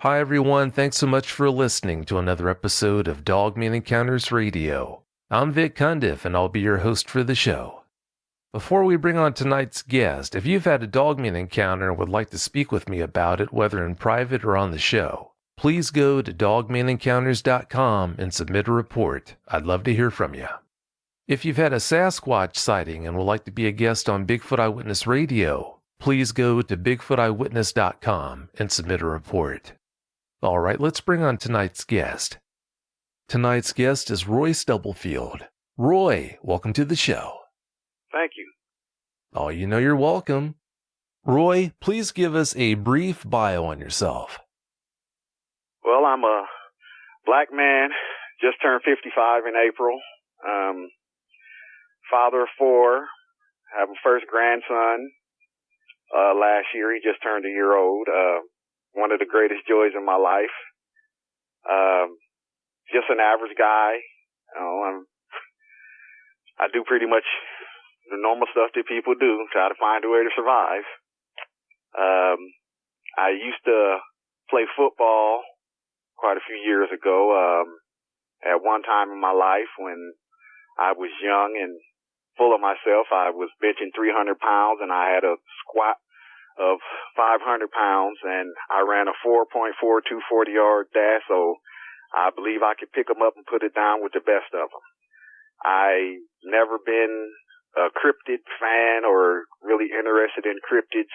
Hi everyone, thanks so much for listening to another episode of Dogman Encounters Radio. I'm Vic Cundiff and I'll be your host for the show. Before we bring on tonight's guest, if you've had a Dogman encounter and would like to speak with me about it, whether in private or on the show, please go to dogmanencounters.com and submit a report. I'd love to hear from you. If you've had a Sasquatch sighting and would like to be a guest on Bigfoot Eyewitness Radio, please go to bigfooteyewitness.com and submit a report. All right, let's bring on tonight's guest. Tonight's guest is Roy Stubblefield. Roy, welcome to the show. Thank you. Oh, you know you're welcome. Roy, please give us a brief bio on yourself. Well, I'm a black man, just turned 55 in April. Father of four, have a first grandson. Last year, he just turned a year old. One of the greatest joys in my life. Just an average guy. I do pretty much the normal stuff that people do, try to find a way to survive. I used to play football quite a few years ago. At one time in my life when I was young and full of myself, I was benching 300 pounds and I had a squat of 500 pounds, and I ran a 4.42 40-yard dash, so I believe I could pick them up and put it down with the best of them. I never been a cryptid fan or really interested in cryptids.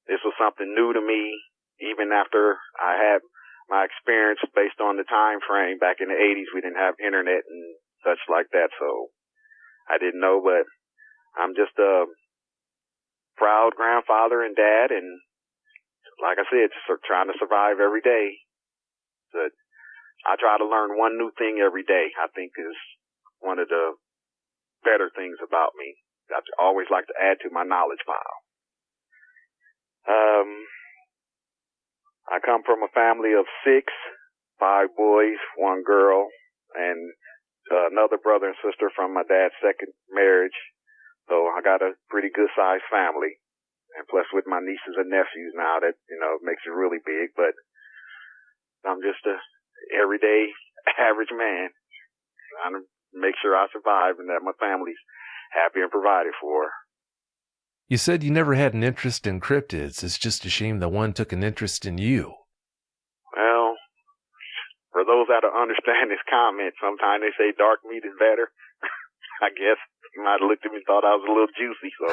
This was something new to me, even after I had my experience based on the time frame. Back in the 80s, we didn't have internet and such like that, so I didn't know, but I'm just a proud grandfather and dad, and like I said, just trying to survive every day. But I try to learn one new thing every day. I think is one of the better things about me. I always like to add to my knowledge pile. I come from a family of 6, 5 boys, 1 girl, and another brother and sister from my dad's second marriage. So I got a pretty good-sized family. And plus with my nieces and nephews now, that, makes it really big. But I'm just a everyday average man trying to make sure I survive and that my family's happy and provided for. You said you never had an interest in cryptids. It's just a shame that one took an interest in you. Well, for those that don't understand this comment, sometimes they say dark meat is better. I guess he might have looked at me and thought I was a little juicy, so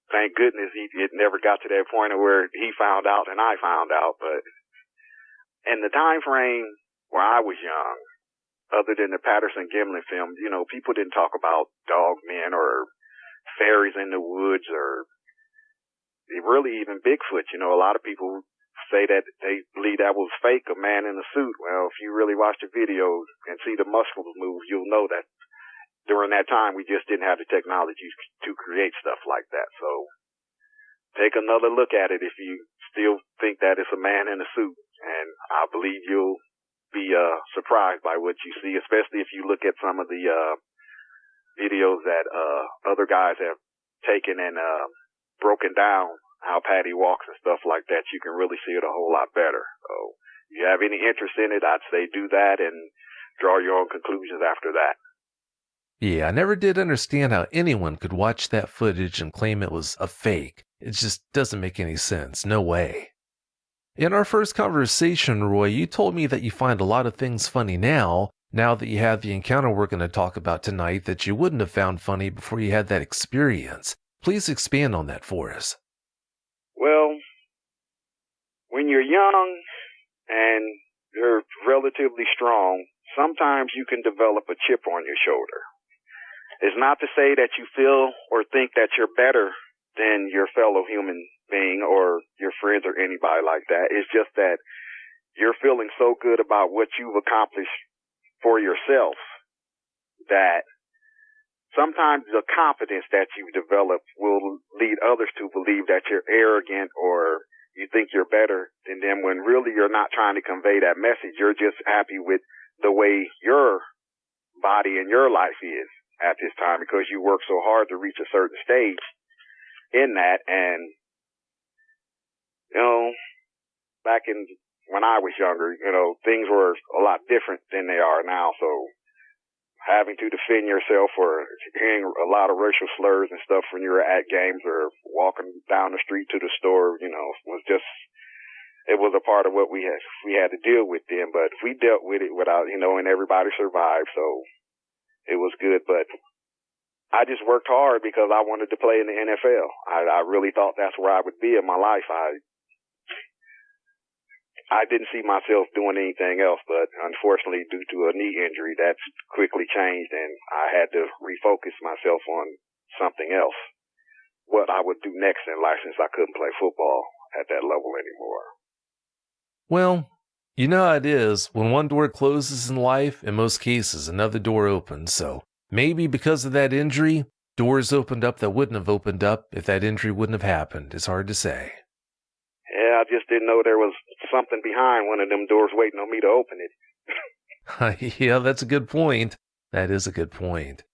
thank goodness it never got to that point where he found out and I found out. But in the time frame where I was young, other than the Patterson-Gimlin film, people didn't talk about dogmen or fairies in the woods or really even Bigfoot. A lot of people say that they believe that was fake, a man in a suit. Well, if you really watch the video and see the muscles move, you'll know that during that time we just didn't have the technology to create stuff like that. So take another look at it if you still think that it's a man in a suit, and I believe you'll be surprised by what you see, especially if you look at some of the videos that other guys have taken and broken down how Patty walks and stuff like that. You can really see it a whole lot better. So if you have any interest in it, I'd say do that and draw your own conclusions after that. Yeah, I never did understand how anyone could watch that footage and claim it was a fake. It just doesn't make any sense. No way. In our first conversation, Roy, you told me that you find a lot of things funny now that you have the encounter we're going to talk about tonight, that you wouldn't have found funny before you had that experience. Please expand on that for us. Well, when you're young and you're relatively strong, sometimes you can develop a chip on your shoulder. It's not to say that you feel or think that you're better than your fellow human being or your friends or anybody like that. It's just that you're feeling so good about what you've accomplished for yourself that sometimes the confidence that you've developed will lead others to believe that you're arrogant or you think you're better than them, when really you're not trying to convey that message. You're just happy with the way your body and your life is at this time because you work so hard to reach a certain stage in that. And you know, back in when I was younger, you know, things were a lot different than they are now. So having to defend yourself or hearing a lot of racial slurs and stuff when you were at games or walking down the street to the store, you know, was just, it was a part of what we had to deal with then. But we dealt with it without, you know, and everybody survived. So it was good. But I just worked hard because I wanted to play in the NFL. I really thought that's where I would be in my life. I didn't see myself doing anything else, but unfortunately, due to a knee injury, that's quickly changed, and I had to refocus myself on something else, what I would do next in life, since I couldn't play football at that level anymore. Well, you know how it is. When one door closes in life, in most cases, another door opens. So maybe because of that injury, doors opened up that wouldn't have opened up if that injury wouldn't have happened. It's hard to say. Yeah, I just didn't know there was something behind one of them doors waiting on me to open it. Yeah, that's a good point. That is a good point.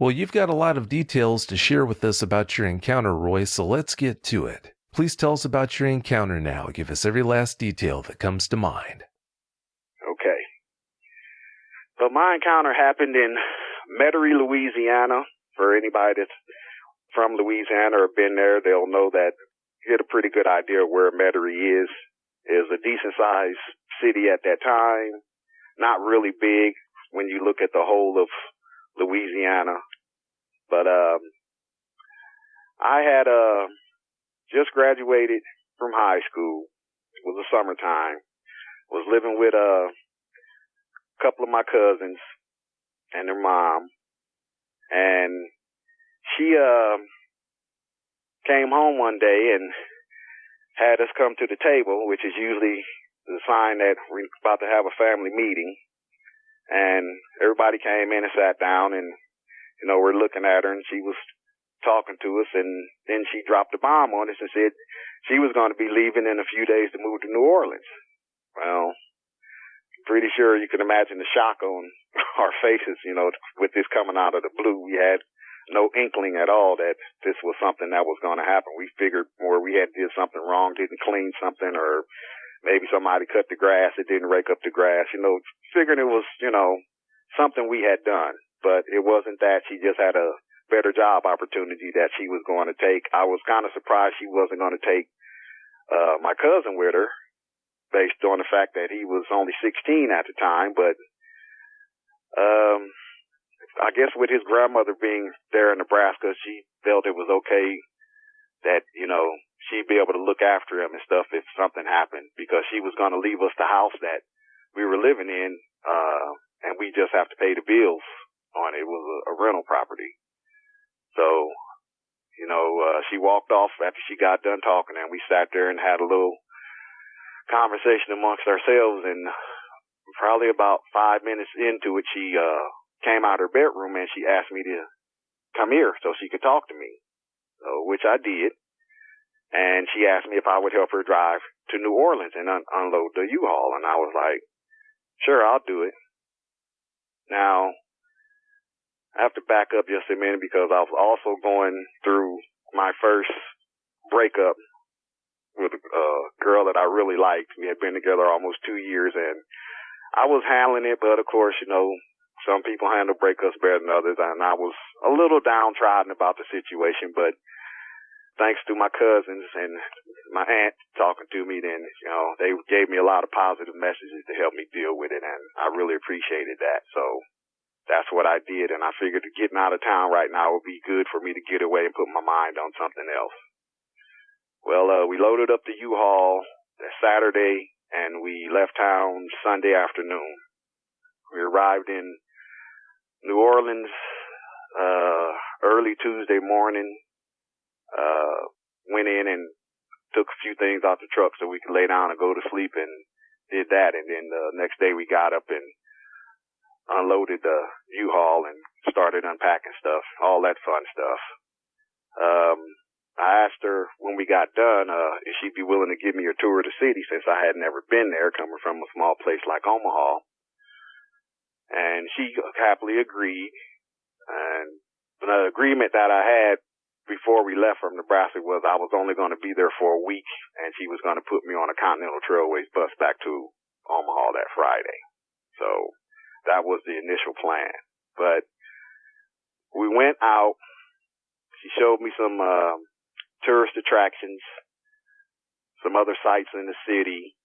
Well, you've got a lot of details to share with us about your encounter, Roy, so let's get to it. Please tell us about your encounter now. Give us every last detail that comes to mind. Okay. So my encounter happened in Metairie, Louisiana. For anybody that's from Louisiana or been there, they'll know that get a pretty good idea of where Metairie is. It was a decent-sized city at that time, not really big when you look at the whole of Louisiana. But I had just graduated from high school. It was the summertime. Was living with a couple of my cousins and their mom. And she came home one day and had us come to the table, which is usually the sign that we're about to have a family meeting. And everybody came in and sat down, and, you know, we're looking at her, and she was talking to us, and then she dropped a bomb on us and said she was going to be leaving in a few days to move to New Orleans. Well, pretty sure you can imagine the shock on our faces, you know, with this coming out of the blue. We had no inkling at all that this was something that was going to happen. We figured more we had did something wrong, didn't clean something, or maybe somebody cut the grass, it didn't rake up the grass, you know, figuring it was, you know, something we had done. But it wasn't that. She just had a better job opportunity that she was going to take. I was kind of surprised she wasn't going to take my cousin with her, based on the fact that he was only 16 at the time. But I guess with his grandmother being there in Nebraska, she felt it was okay that, you know, she'd be able to look after him and stuff if something happened, because she was going to leave us the house that we were living in, and we just have to pay the bills on it. It was a rental property. So, you know, she walked off after she got done talking, and we sat there and had a little conversation amongst ourselves, and probably about 5 minutes into it, she came out of her bedroom and she asked me to come here so she could talk to me, which I did. And she asked me if I would help her drive to New Orleans and unload the U-Haul. And I was like, sure, I'll do it. Now, I have to back up just a minute because I was also going through my first breakup with a girl that I really liked. We had been together almost 2 years, and I was handling it, but of course, you know, some people handle breakups better than others, and I was a little downtrodden about the situation, but thanks to my cousins and my aunt talking to me, then, you know, they gave me a lot of positive messages to help me deal with it, and I really appreciated that. So that's what I did, and I figured getting out of town right now would be good for me to get away and put my mind on something else. Well, we loaded up the U-Haul that Saturday, and we left town Sunday afternoon. We arrived in New Orleans early Tuesday morning, went in and took a few things out the truck so we could lay down and go to sleep, and did that. And then the next day we got up and unloaded the U-Haul and started unpacking stuff, all that fun stuff. I asked her when we got done if she'd be willing to give me a tour of the city, since I had never been there, coming from a small place like Omaha. And she happily agreed. And the agreement that I had before we left from Nebraska was I was only going to be there for a week, and she was going to put me on a Continental Trailways bus back to Omaha that Friday. So that was the initial plan. But we went out. She showed me some tourist attractions, some other sites in the city,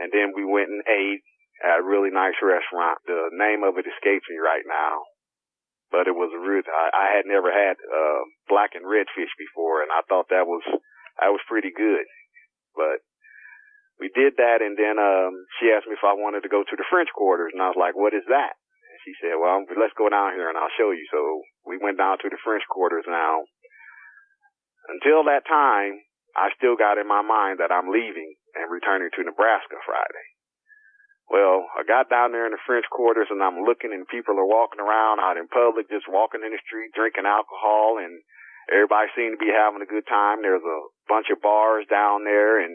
and then we went and ate at a really nice restaurant. The name of it escapes me right now, but it was I had never had black and red fish before, and I thought that was pretty good. But we did that, and then she asked me if I wanted to go to the French Quarters, and I was like, "What is that?" And she said, "Well, let's go down here, and I'll show you." So we went down to the French Quarters. Now, until that time, I still got in my mind that I'm leaving and returning to Nebraska Friday. Well, I got down there in the French Quarters, and I'm looking, and people are walking around out in public, just walking in the street, drinking alcohol, and everybody seemed to be having a good time. There's a bunch of bars down there, and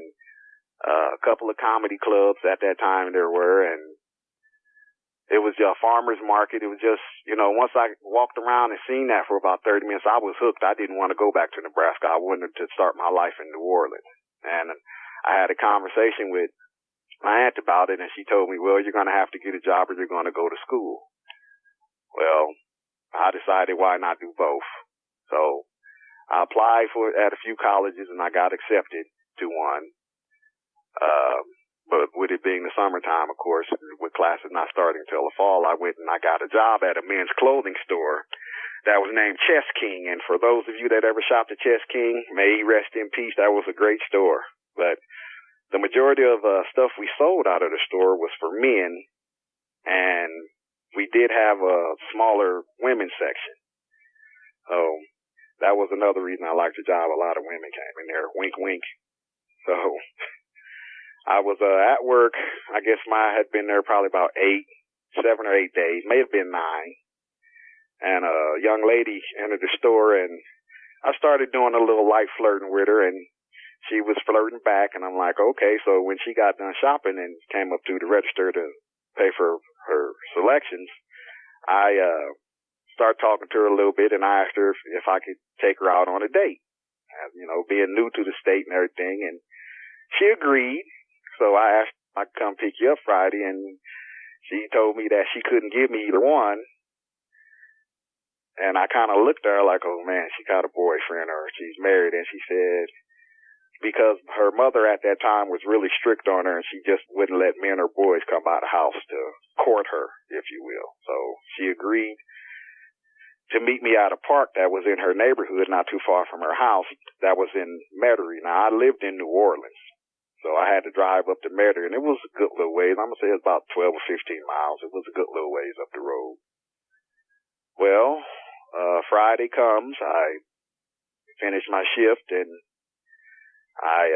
a couple of comedy clubs at that time there were, and it was a farmer's market. It was just, once I walked around and seen that for about 30 minutes, I was hooked. I didn't want to go back to Nebraska. I wanted to start my life in New Orleans. And I had a conversation with my aunt about it, and she told me, "Well, you're going to have to get a job or you're going to go to school." Well, I decided why not do both. So I applied at a few colleges, and I got accepted to one. But with it being the summertime, of course, with classes not starting until the fall, I went and I got a job at a men's clothing store that was named Chess King. And for those of you that ever shopped at Chess King, may he rest in peace, that was a great store. But the majority of stuff we sold out of the store was for men, and we did have a smaller women's section. So that was another reason I liked the job. A lot of women came in there. Wink, wink. So I was at work. I guess I had been there probably about 7 or 8 days, may have been 9. And a young lady entered the store, and I started doing a little light flirting with her, and she was flirting back, and I'm like, okay. So when she got done shopping and came up to the register to pay for her selections, I started talking to her a little bit, and I asked her if I could take her out on a date, being new to the state and everything, and she agreed. So I asked if I could come pick you up Friday, and she told me that she couldn't give me either one. And I kind of looked at her like, oh, man, she got a boyfriend or she's married. And she said, because her mother at that time was really strict on her, and she just wouldn't let men or boys come by the house to court her, if you will. So she agreed to meet me at a park that was in her neighborhood, not too far from her house. That was in Metairie. Now, I lived in New Orleans, so I had to drive up to Metairie, and it was a good little ways. I'm going to say it's about 12 or 15 miles. It was a good little ways up the road. Well, Friday comes. I finish my shift, and I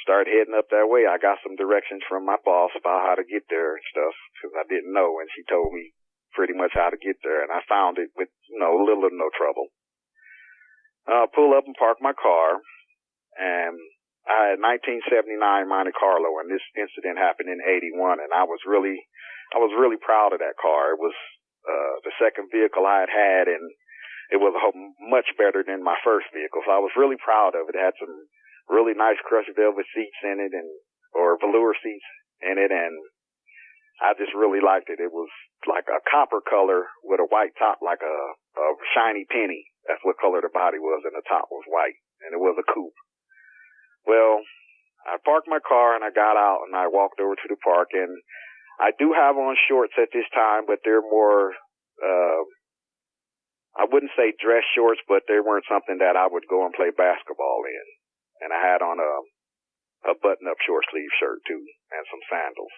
start heading up that way. I got some directions from my boss about how to get there and stuff, because I didn't know, and she told me pretty much how to get there, and I found it with little or no trouble. Pull up and park my car, and I had 1979 Monte Carlo, and this incident happened in 81, and I was really proud of that car. It was the second vehicle I had, and it was much better than my first vehicle, so I was really proud of it. It had some really nice crushed velvet seats in it, or velour seats in it, and I just really liked it. It was like a copper color with a white top, like a shiny penny. That's what color the body was, and the top was white, and it was a coupe. Well, I parked my car, and I got out, and I walked over to the park, and I do have on shorts at this time, but they're more, I wouldn't say dress shorts, but they weren't something that I would go and play basketball in. And I had on a button-up short sleeve shirt, too, and some sandals.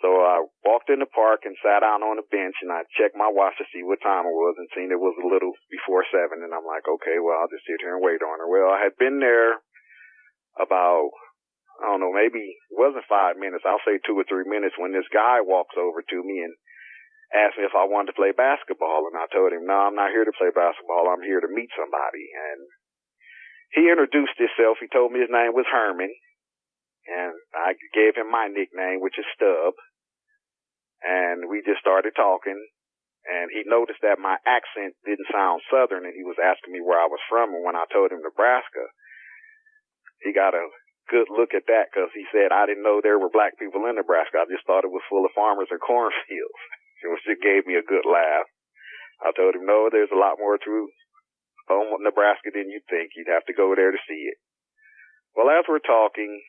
So I walked in the park and sat down on a bench, and I checked my watch to see what time it was, and seen it was a little before 7, and I'm like, okay, well, I'll just sit here and wait on her. Well, I had been there about, I don't know, maybe it wasn't 5 minutes, I'll say 2 or 3 minutes, when this guy walks over to me and asked me if I wanted to play basketball. And I told him, no, I'm not here to play basketball. I'm here to meet somebody. And he introduced himself. He told me his name was Herman. And I gave him my nickname, which is Stub. And we just started talking. And he noticed that my accent didn't sound Southern, and he was asking me where I was from. And when I told him Nebraska, he got a good look at that because he said, I didn't know there were black people in Nebraska. I just thought it was full of farmers and cornfields. It gave me a good laugh. I told him, no, there's a lot more to Nebraska than you think. You'd have to go there to see it. Well, as we're talking,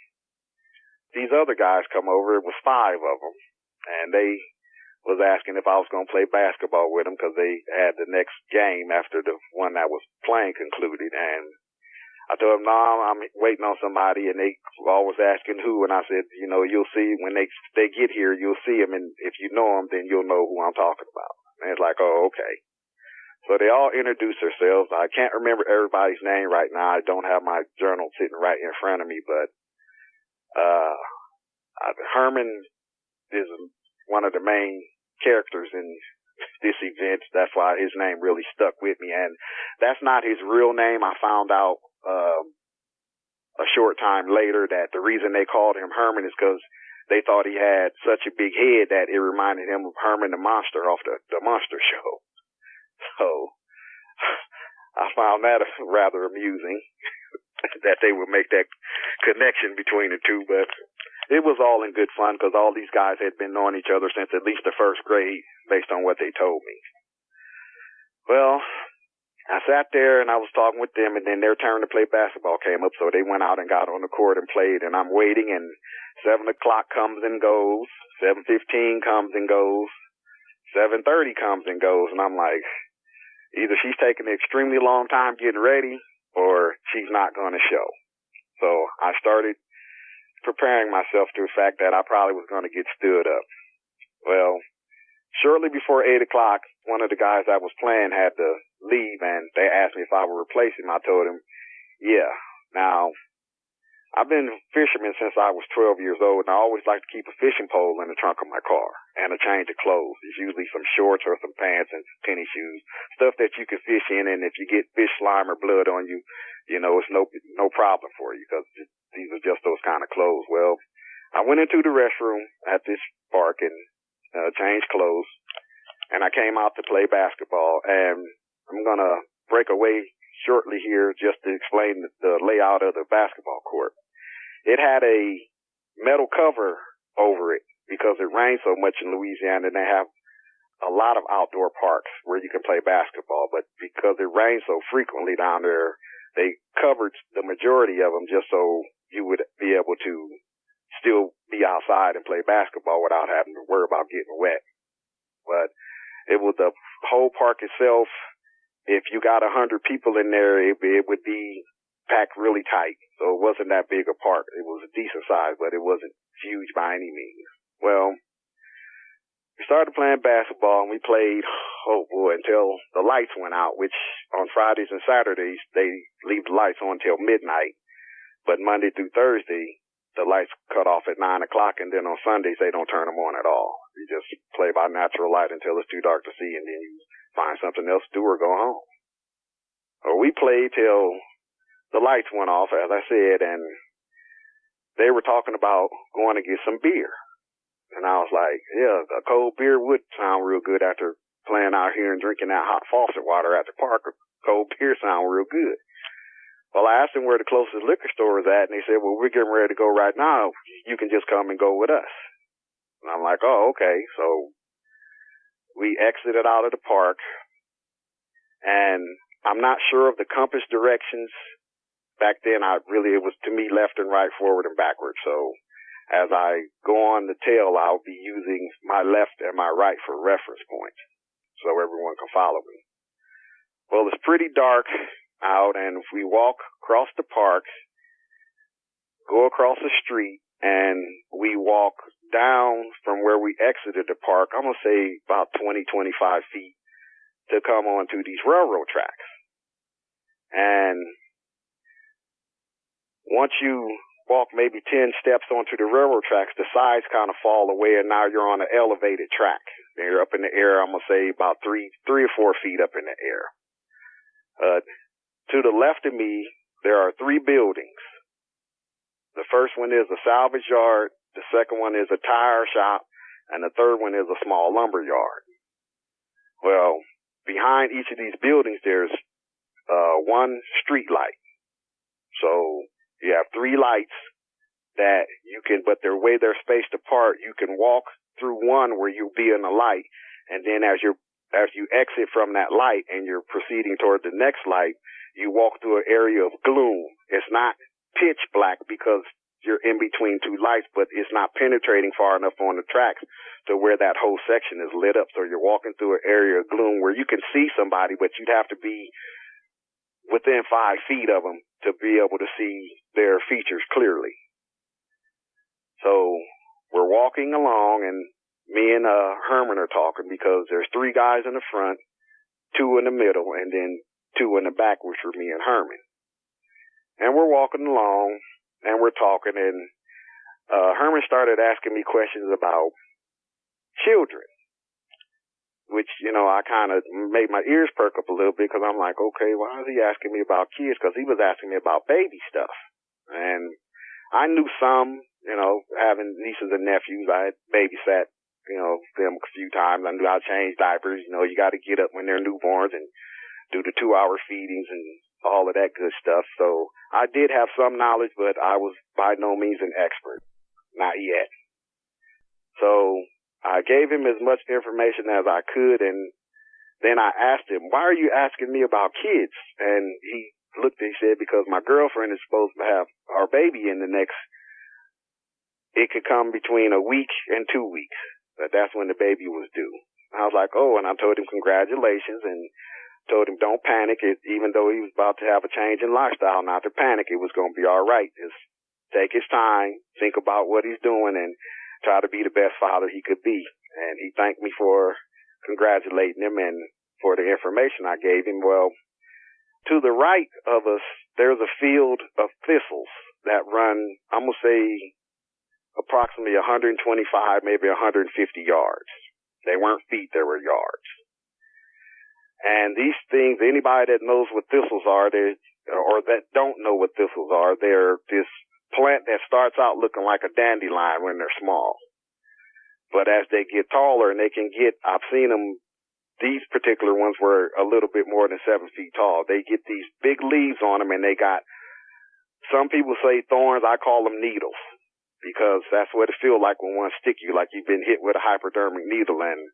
these other guys come over. It was 5 of them, and they was asking if I was going to play basketball with them because they had the next game after the one that was playing concluded. And I told them, no, I'm waiting on somebody, and they were always asking who. And I said, you'll see when they get here, you'll see them, and if you know them, then you'll know who I'm talking about. And it's like, oh, okay. So they all introduced themselves. I can't remember everybody's name right now. I don't have my journal sitting right in front of me, but Herman is one of the main characters in this event. That's why his name really stuck with me. And that's not his real name. I found out a short time later that the reason they called him Herman is because they thought he had such a big head that it reminded him of Herman the Monster off the Monster Show. So I found that rather amusing that they would make that connection between the two, but it was all in good fun because all these guys had been knowing each other since at least the first grade based on what they told me. Well, I sat there and I was talking with them, and then their turn to play basketball came up, so they went out and got on the court and played, and I'm waiting, and 7 o'clock comes and goes, 7:15 comes and goes, 7:30 comes and goes, and I'm like, either she's taking an extremely long time getting ready or she's not going to show. So I started preparing myself to the fact that I probably was going to get stood up. Well, shortly before 8 o'clock, one of the guys that was playing had to leave, and they asked me if I would replace him. I told him, yeah. Now, I've been a fisherman since I was 12 years old, and I always like to keep a fishing pole in the trunk of my car and a change of clothes. It's usually some shorts or some pants and tennis shoes, stuff that you can fish in, and if you get fish slime or blood on you, it's no problem for you because these are just those kind of clothes. Well, I went into the restroom at this park and changed clothes, and I came out to play basketball, and I'm going to break away shortly here just to explain the layout of the basketball court. It had a metal cover over it because it rains so much in Louisiana, and they have a lot of outdoor parks where you can play basketball, but because it rains so frequently down there, they covered the majority of them just so you would be able to still be outside and play basketball without having to worry about getting wet. But it was the whole park itself. If you got 100 people in there, it would be packed really tight. So it wasn't that big a park. It was a decent size, but it wasn't huge by any means. Well, we started playing basketball, and we played, until the lights went out, which on Fridays and Saturdays, they leave the lights on until midnight. But Monday through Thursday, the lights cut off at 9 o'clock, and then on Sundays, they don't turn them on at all. You just play by natural light until it's too dark to see, and then you find something else to do or go home. Or we played till the lights went off, as I said, and they were talking about going to get some beer. And I was like, yeah, a cold beer would sound real good after playing out here and drinking that hot faucet water at the park. Cold beer sound real good. Well, I asked them where the closest liquor store was at, and they said, well, we're getting ready to go right now. You can just come and go with us. And I'm like, oh, okay. So we exited out of the park, and I'm not sure of the compass directions. Back then, it was to me left and right, forward and backward. So as I go on the tail, I'll be using my left and my right for reference points so everyone can follow me. Well, it's pretty dark out, and if we walk across the park, go across the street, and we walk down from where we exited the park, I'm going to say about 20, 25 feet to come onto these railroad tracks. And once you walk maybe 10 steps onto the railroad tracks, the sides kind of fall away, and now you're on an elevated track. You're up in the air, I'm going to say about 3 or 4 feet up in the air. To the left of me, there are 3 buildings. The first one is a salvage yard, the second one is a tire shop, and the third one is a small lumber yard. Well, behind each of these buildings, there's one street light. So you have 3 lights that you can, but the way they're spaced apart, you can walk through one where you'll be in a light, and then as you exit from that light and you're proceeding toward the next light, you walk through an area of gloom. It's not pitch black because you're in between 2 lights, but it's not penetrating far enough on the tracks to where that whole section is lit up. So you're walking through an area of gloom where you can see somebody, but you'd have to be within 5 feet of them to be able to see their features clearly. So we're walking along, and me and Herman are talking because there's 3 guys in the front, 2 in the middle, and then 2 in the back, which were me and Herman. And we're walking along, and we're talking, and Herman started asking me questions about children, which, you know, I kind of made my ears perk up a little bit because I'm like, okay, why is he asking me about kids? Because he was asking me about baby stuff. And I knew some, you know, having nieces and nephews. I had babysat, you know, them a few times. I knew how to change diapers. You know, you got to get up when they're newborns and do the 2-hour feedings and all of that good stuff. So I did have some knowledge, but I was by no means an expert. Not yet. So I gave him as much information as I could, and then I asked him, why are you asking me about kids? And he looked and he said, because my girlfriend is supposed to have our baby in the next, it could come between a week and 2 weeks. That's when the baby was due. I was like, oh, and I told him congratulations and told him don't panic. Even though he was about to have a change in lifestyle, not to panic. It was going to be all right. Just take his time, think about what he's doing, and try to be the best father he could be. And he thanked me for congratulating him and for the information I gave him. Well, to the right of us, there's a field of thistles that run, I'm going to say, approximately 125, maybe 150 yards. They weren't feet, they were yards. And these things, anybody that knows what thistles are, or that don't know what thistles are, they're this plant that starts out looking like a dandelion when they're small. But as they get taller and they can get, I've seen them, these particular ones were a little bit more than 7 feet tall. They get these big leaves on them, and they got, some people say thorns, I call them needles, because that's what it feels like when one stick you, like you've been hit with a hypodermic needle. And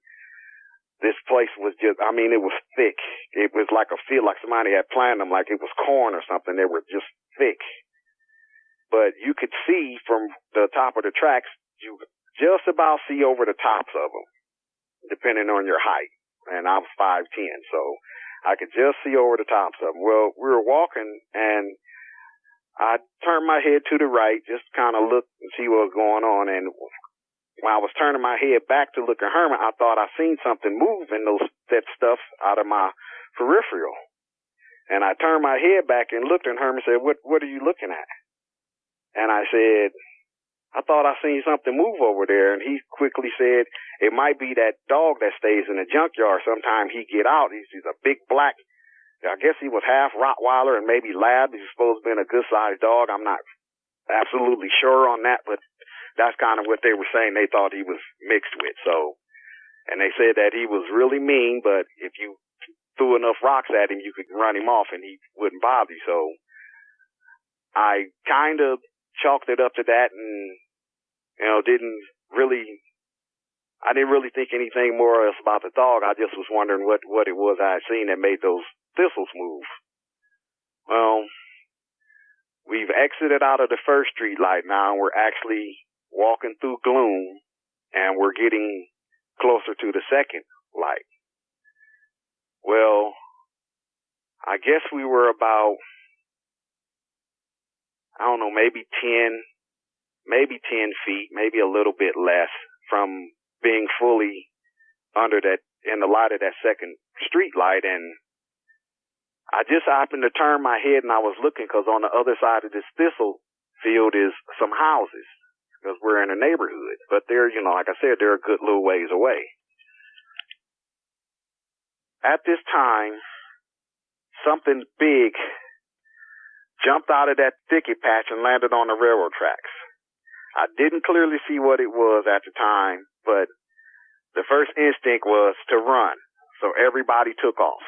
this place was just, I mean, it was thick. It was like a feel like somebody had planted them like it was corn or something. They were just thick. But you could see from the top of the tracks, you just about see over the tops of them, depending on your height. And I was 5'10", so I could just see over the tops of them. Well, we were walking, and I turned my head to the right, just kind of look and see what was going on. And when I was turning my head back to look at Herman, I thought I seen something move in that stuff out of my peripheral. And I turned my head back and looked, and Herman said, what are you looking at? And I said, I thought I seen something move over there. And he quickly said, it might be that dog that stays in the junkyard. Sometime he get out. He's a big black, I guess he was half Rottweiler and maybe Lab. He's supposed to be a good-sized dog. I'm not absolutely sure on that, but that's kind of what they were saying they thought he was mixed with. So, and they said that he was really mean, but if you threw enough rocks at him, you could run him off and he wouldn't bother you. So I kind of chalked it up to that, and, you know, I didn't really think anything more else about the dog. I just was wondering what it was I had seen that made those thistles move. Well, we've exited out of the first street light now, and we're actually walking through gloom, and we're getting closer to the second light. Well, I guess we were about, I don't know, maybe 10 feet, maybe a little bit less from being fully under that, in the light of that second street light. And I just happened to turn my head, and I was looking, because on the other side of this thistle field is some houses, because we're in a neighborhood. But they're, you know, like I said, they're a good little ways away. At this time, something big jumped out of that thicket patch and landed on the railroad tracks. I didn't clearly see what it was at the time, but the first instinct was to run. So everybody took off.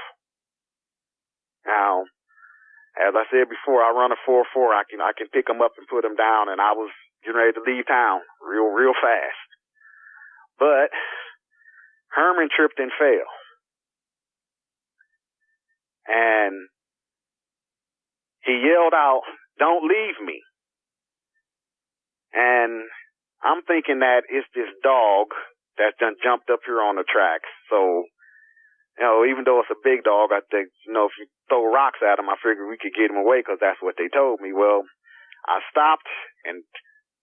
Now, as I said before, I run a 4.4. I can pick them up and put them down, and I was getting ready to leave town real fast. But Herman tripped and fell. And he yelled out, "Don't leave me." And I'm thinking that it's this dog that done jumped up here on the tracks. So, even though it's a big dog, I think, if you throw rocks at him, I figured we could get him away because that's what they told me. Well, I stopped and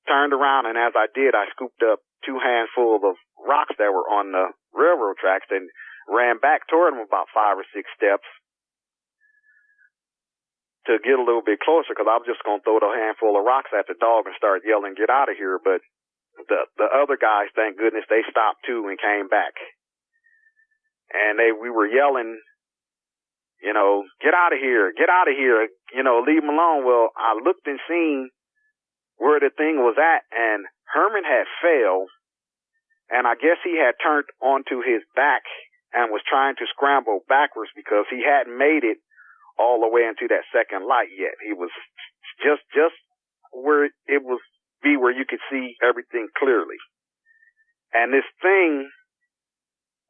turned around, and as I did, I scooped up 2 handfuls of rocks that were on the railroad tracks and ran back toward him about 5 or 6 steps to get a little bit closer, because I was just going to throw a handful of rocks at the dog and start yelling, "Get out of here." But the other guys, thank goodness, they stopped too and came back. And we were yelling, "Get out of here, get out of here, leave him alone." Well, I looked and seen where the thing was at, and Herman had fell, and I guess he had turned onto his back and was trying to scramble backwards because he hadn't made it all the way into that second light yet. He was just where it was where you could see everything clearly. And this thing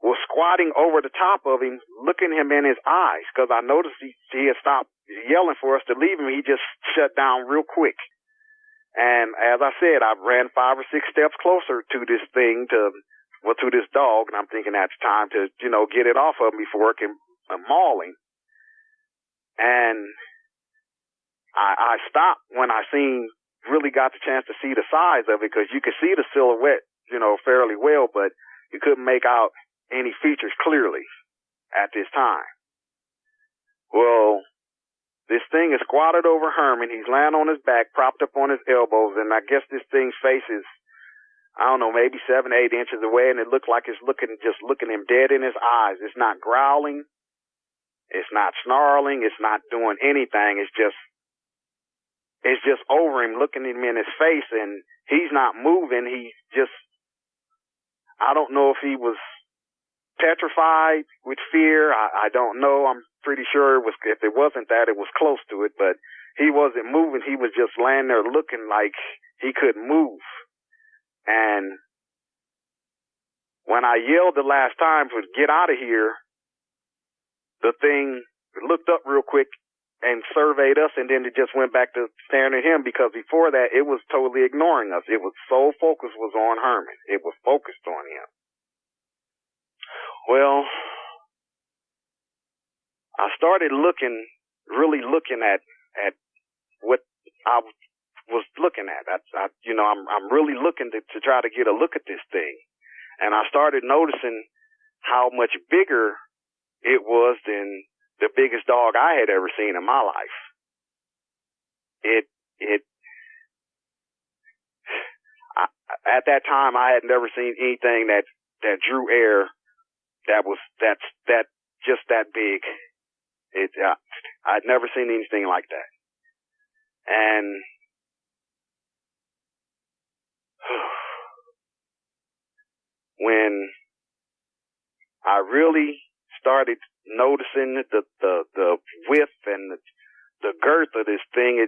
was squatting over the top of him, looking him in his eyes, because I noticed he had stopped yelling for us to leave him. He just shut down real quick. And as I said, I ran 5 or 6 steps closer to this thing, to this dog, and I'm thinking that's time to, get it off of him before it can maul him. And I stopped when I really got the chance to see the size of it, because you could see the silhouette, fairly well, but you couldn't make out any features clearly at this time. Well, this thing is squatted over Herman. He's laying on his back, propped up on his elbows, and I guess this thing's face is, I don't know, maybe 7, 8 inches away, and it looked like it's looking him dead in his eyes. It's not growling. It's not snarling. It's not doing anything. It's just over him, looking him in his face, and he's not moving. He's just, I don't know if he was petrified with fear. I don't know. I'm pretty sure if it wasn't that, it was close to it, but he wasn't moving. He was just laying there looking like he couldn't move. And when I yelled the last time to get out of here, the thing looked up real quick and surveyed us, and then it just went back to staring at him, because before that, it was totally ignoring us. It was sole focus was on Herman. It was focused on him. Well, I started really looking at what I was looking at. I'm really looking to try to get a look at this thing. And I started noticing how much bigger it was than the biggest dog I had ever seen in my life. At that time, I had never seen anything that drew air that's just that big. I'd never seen anything like that. And when I really started noticing the width and the girth of this thing,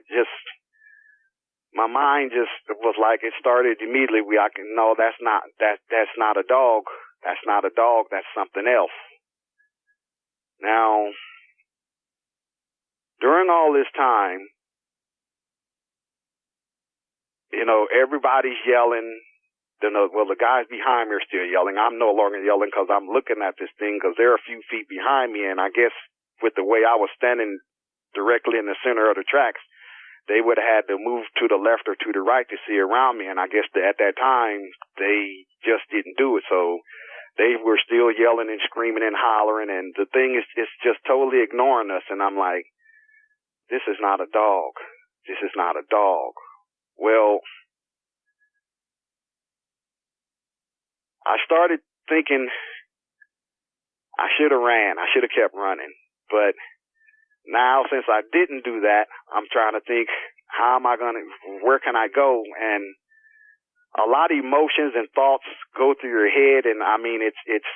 my mind just was like, it started immediately. No, that's not a dog. That's not a dog. That's something else. Now, during all this time, everybody's yelling. The guys behind me are still yelling. I'm no longer yelling because I'm looking at this thing, because they're a few feet behind me. And I guess with the way I was standing directly in the center of the tracks, they would have had to move to the left or to the right to see around me. And I guess at that time, they just didn't do it. So they were still yelling and screaming and hollering. And the thing is, it's just totally ignoring us. And I'm like, this is not a dog. This is not a dog. Well, I started thinking I should have ran. I should have kept running. But now, since I didn't do that, I'm trying to think, where can I go? And a lot of emotions and thoughts go through your head. And I mean, it's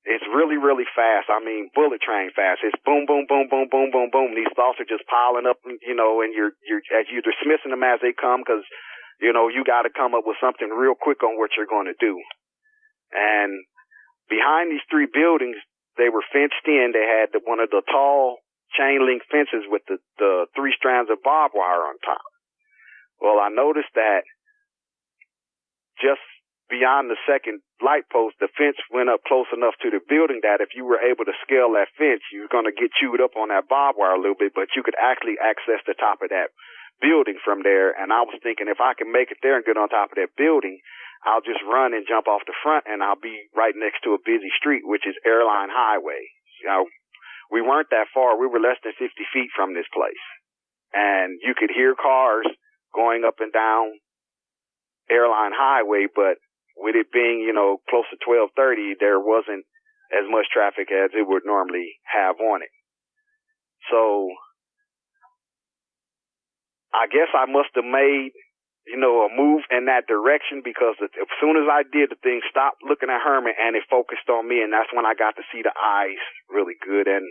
it's really, really fast. I mean, bullet train fast. It's boom, boom, boom, boom, boom, boom, boom. These thoughts are just piling up, you know, and you're as you're dismissing them as they come because, you know, you got to come up with something real quick on what you're going to do. And behind these 3 buildings, they were fenced in. They had one of the tall chain link fences with the 3 strands of barbed wire on top. Well, I noticed that just beyond the second light post, the fence went up close enough to the building that if you were able to scale that fence, you were going to get chewed up on that barbed wire a little bit, but you could actually access the top of that building from there. And I was thinking if I can make it there and get on top of that building, I'll just run and jump off the front and I'll be right next to a busy street, which is Airline Highway. You know, we weren't that far. We were less than 50 feet from this place. And you could hear cars going up and down Airline Highway, but with it being, you know, close to 12:30, there wasn't as much traffic as it would normally have on it. So I guess I must have made, you know, a move in that direction because as soon as I did, the thing stopped looking at Herman and it focused on me, and that's when I got to see the eyes really good, and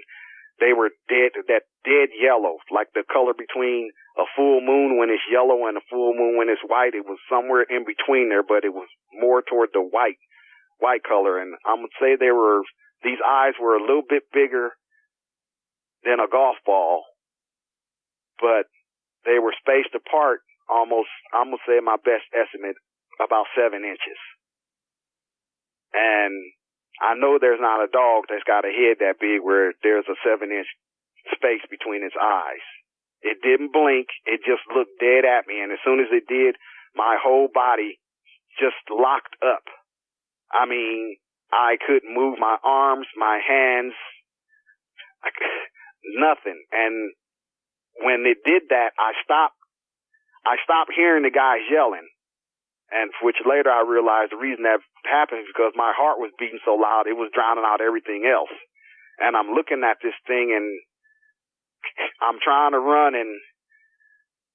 they were that dead yellow, like the color between a full moon when it's yellow and a full moon when it's white. It was somewhere in between there, but it was more toward the white color. And I'm going to say these eyes were a little bit bigger than a golf ball, but they were spaced apart almost, I'm going to say my best estimate, about 7 inches. And I know there's not a dog that's got a head that big where there's a 7-inch space between its eyes. It didn't blink. It just looked dead at me. And as soon as it did, my whole body just locked up. I mean, I couldn't move my arms, my hands, nothing. And when it did that, I stopped hearing the guys yelling. And which later I realized the reason that happened is because my heart was beating so loud, it was drowning out everything else. And I'm looking at this thing and I'm trying to run, and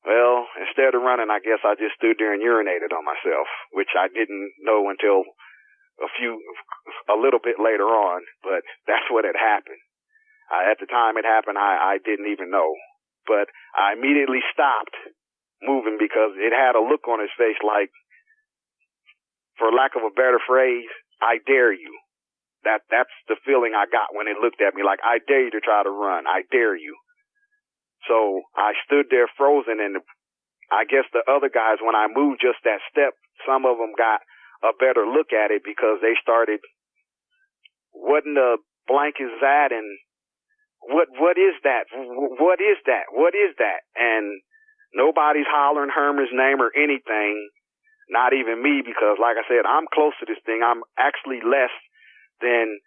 well, instead of running, I guess I just stood there and urinated on myself, which I didn't know until a little bit later on, but that's what had happened. At the time it happened, I didn't even know, but I immediately stopped moving because it had a look on his face like, for lack of a better phrase, I dare you. That's the feeling I got when it looked at me, like, I dare you to try to run. I dare you. So I stood there frozen, and I guess the other guys, when I moved just that step, some of them got a better look at it because they started, what in the blank is that? And what is that? What is that? What is that? And nobody's hollering Herman's name or anything, not even me, because like I said, I'm close to this thing. I'm actually less than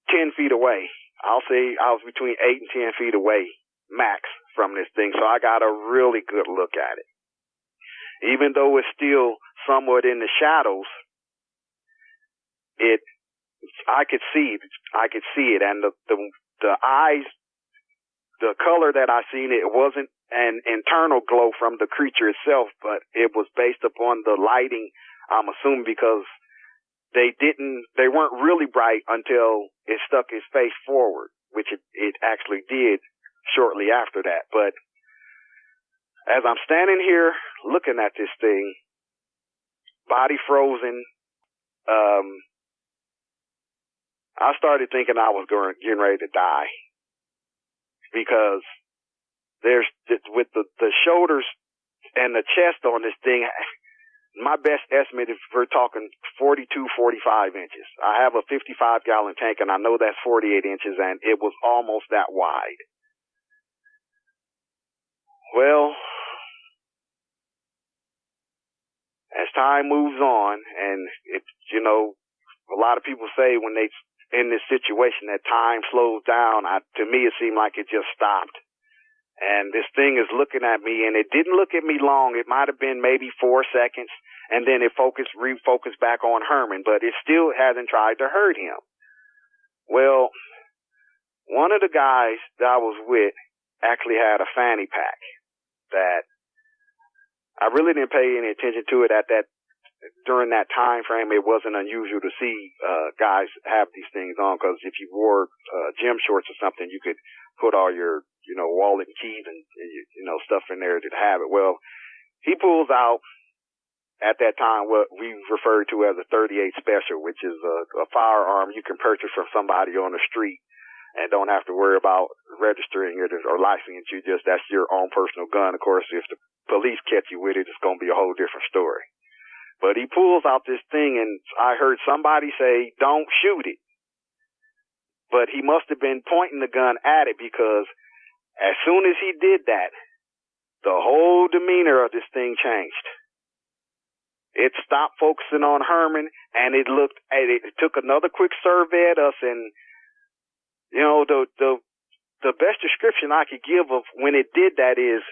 10 feet away. I'll say I was between 8 and 10 feet away max from this thing, so I got a really good look at it. Even though it's still somewhat in the shadows, I could see it, and the eyes, the color that I seen, it wasn't an internal glow from the creature itself, but it was based upon the lighting, I'm assuming, because they weren't really bright until it stuck its face forward, which it actually did shortly after that. But as I'm standing here looking at this thing, body frozen, I started thinking I was getting ready to die, because there's, with the shoulders and the chest on this thing, my best estimate is we're talking 42, 45 inches. I have a 55-gallon tank, and I know that's 48 inches, and it was almost that wide. Well, as time moves on, and a lot of people say when they in this situation that time slows down. To me, it seemed like it just stopped. And this thing is looking at me, and it didn't look at me long. It might have been maybe 4 seconds, and then it refocused back on Herman, but it still hasn't tried to hurt him. Well, one of the guys that I was with actually had a fanny pack that I really didn't pay any attention to it at that during that time frame, it wasn't unusual to see guys have these things on, because if you wore gym shorts or something, you could put all your, wallet and keys and stuff in there to have it. Well, he pulls out at that time what we referred to as a 38 Special, which is a firearm you can purchase from somebody on the street and don't have to worry about registering it or licensing it. That's your own personal gun. Of course, if the police catch you with it, it's going to be a whole different story. But he pulls out this thing, and I heard somebody say, "Don't shoot it." But he must have been pointing the gun at it, because as soon as he did that, the whole demeanor of this thing changed. It stopped focusing on Herman, and it took another quick survey at us, and the best description I could give of when it did that is,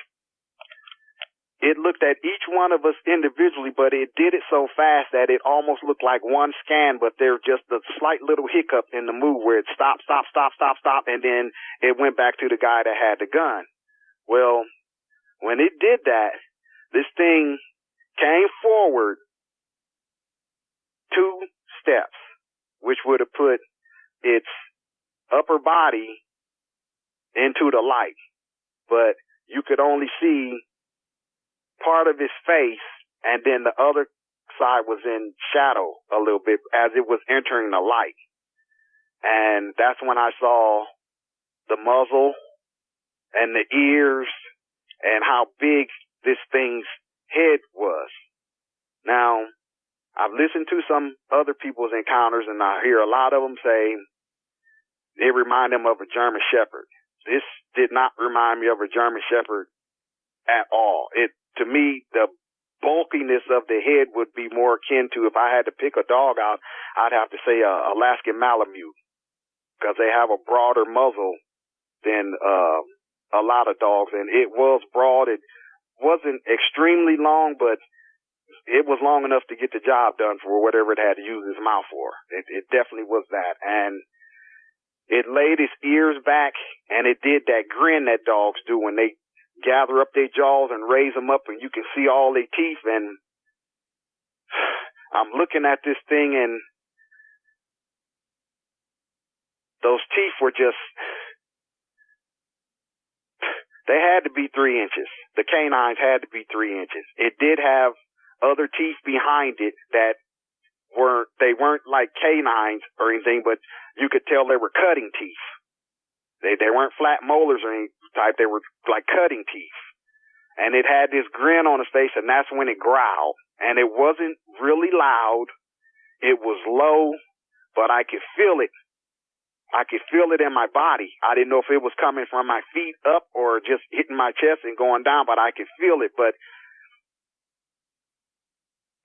it looked at each one of us individually, but it did it so fast that it almost looked like one scan, but there was just a slight little hiccup in the move where it stopped, and then it went back to the guy that had the gun. Well, when it did that, this thing came forward 2 steps, which would have put its upper body into the light, but you could only see part of his face, and then the other side was in shadow a little bit as it was entering the light. And that's when I saw the muzzle and the ears and how big this thing's head was. Now, I've listened to some other people's encounters, and I hear a lot of them say they remind them of a German Shepherd. This did not remind me of a German Shepherd at all. To me, the bulkiness of the head would be more akin to, if I had to pick a dog out, I'd have to say a Alaskan Malamute, because they have a broader muzzle than a lot of dogs, and it was broad. It wasn't extremely long, but it was long enough to get the job done for whatever it had to use its mouth for. It definitely was that. And it laid its ears back, and it did that grin that dogs do when they gather up their jaws and raise them up, and you can see all their teeth. And I'm looking at this thing, and those teeth were just, they had to be 3 inches. The canines had to be 3 inches. It did have other teeth behind it that weren't like canines or anything, but you could tell they were cutting teeth. They weren't flat molars or any type. They were like cutting teeth. And it had this grin on its face, and that's when it growled. And it wasn't really loud. It was low, but I could feel it. I could feel it in my body. I didn't know if it was coming from my feet up or just hitting my chest and going down, but I could feel it. But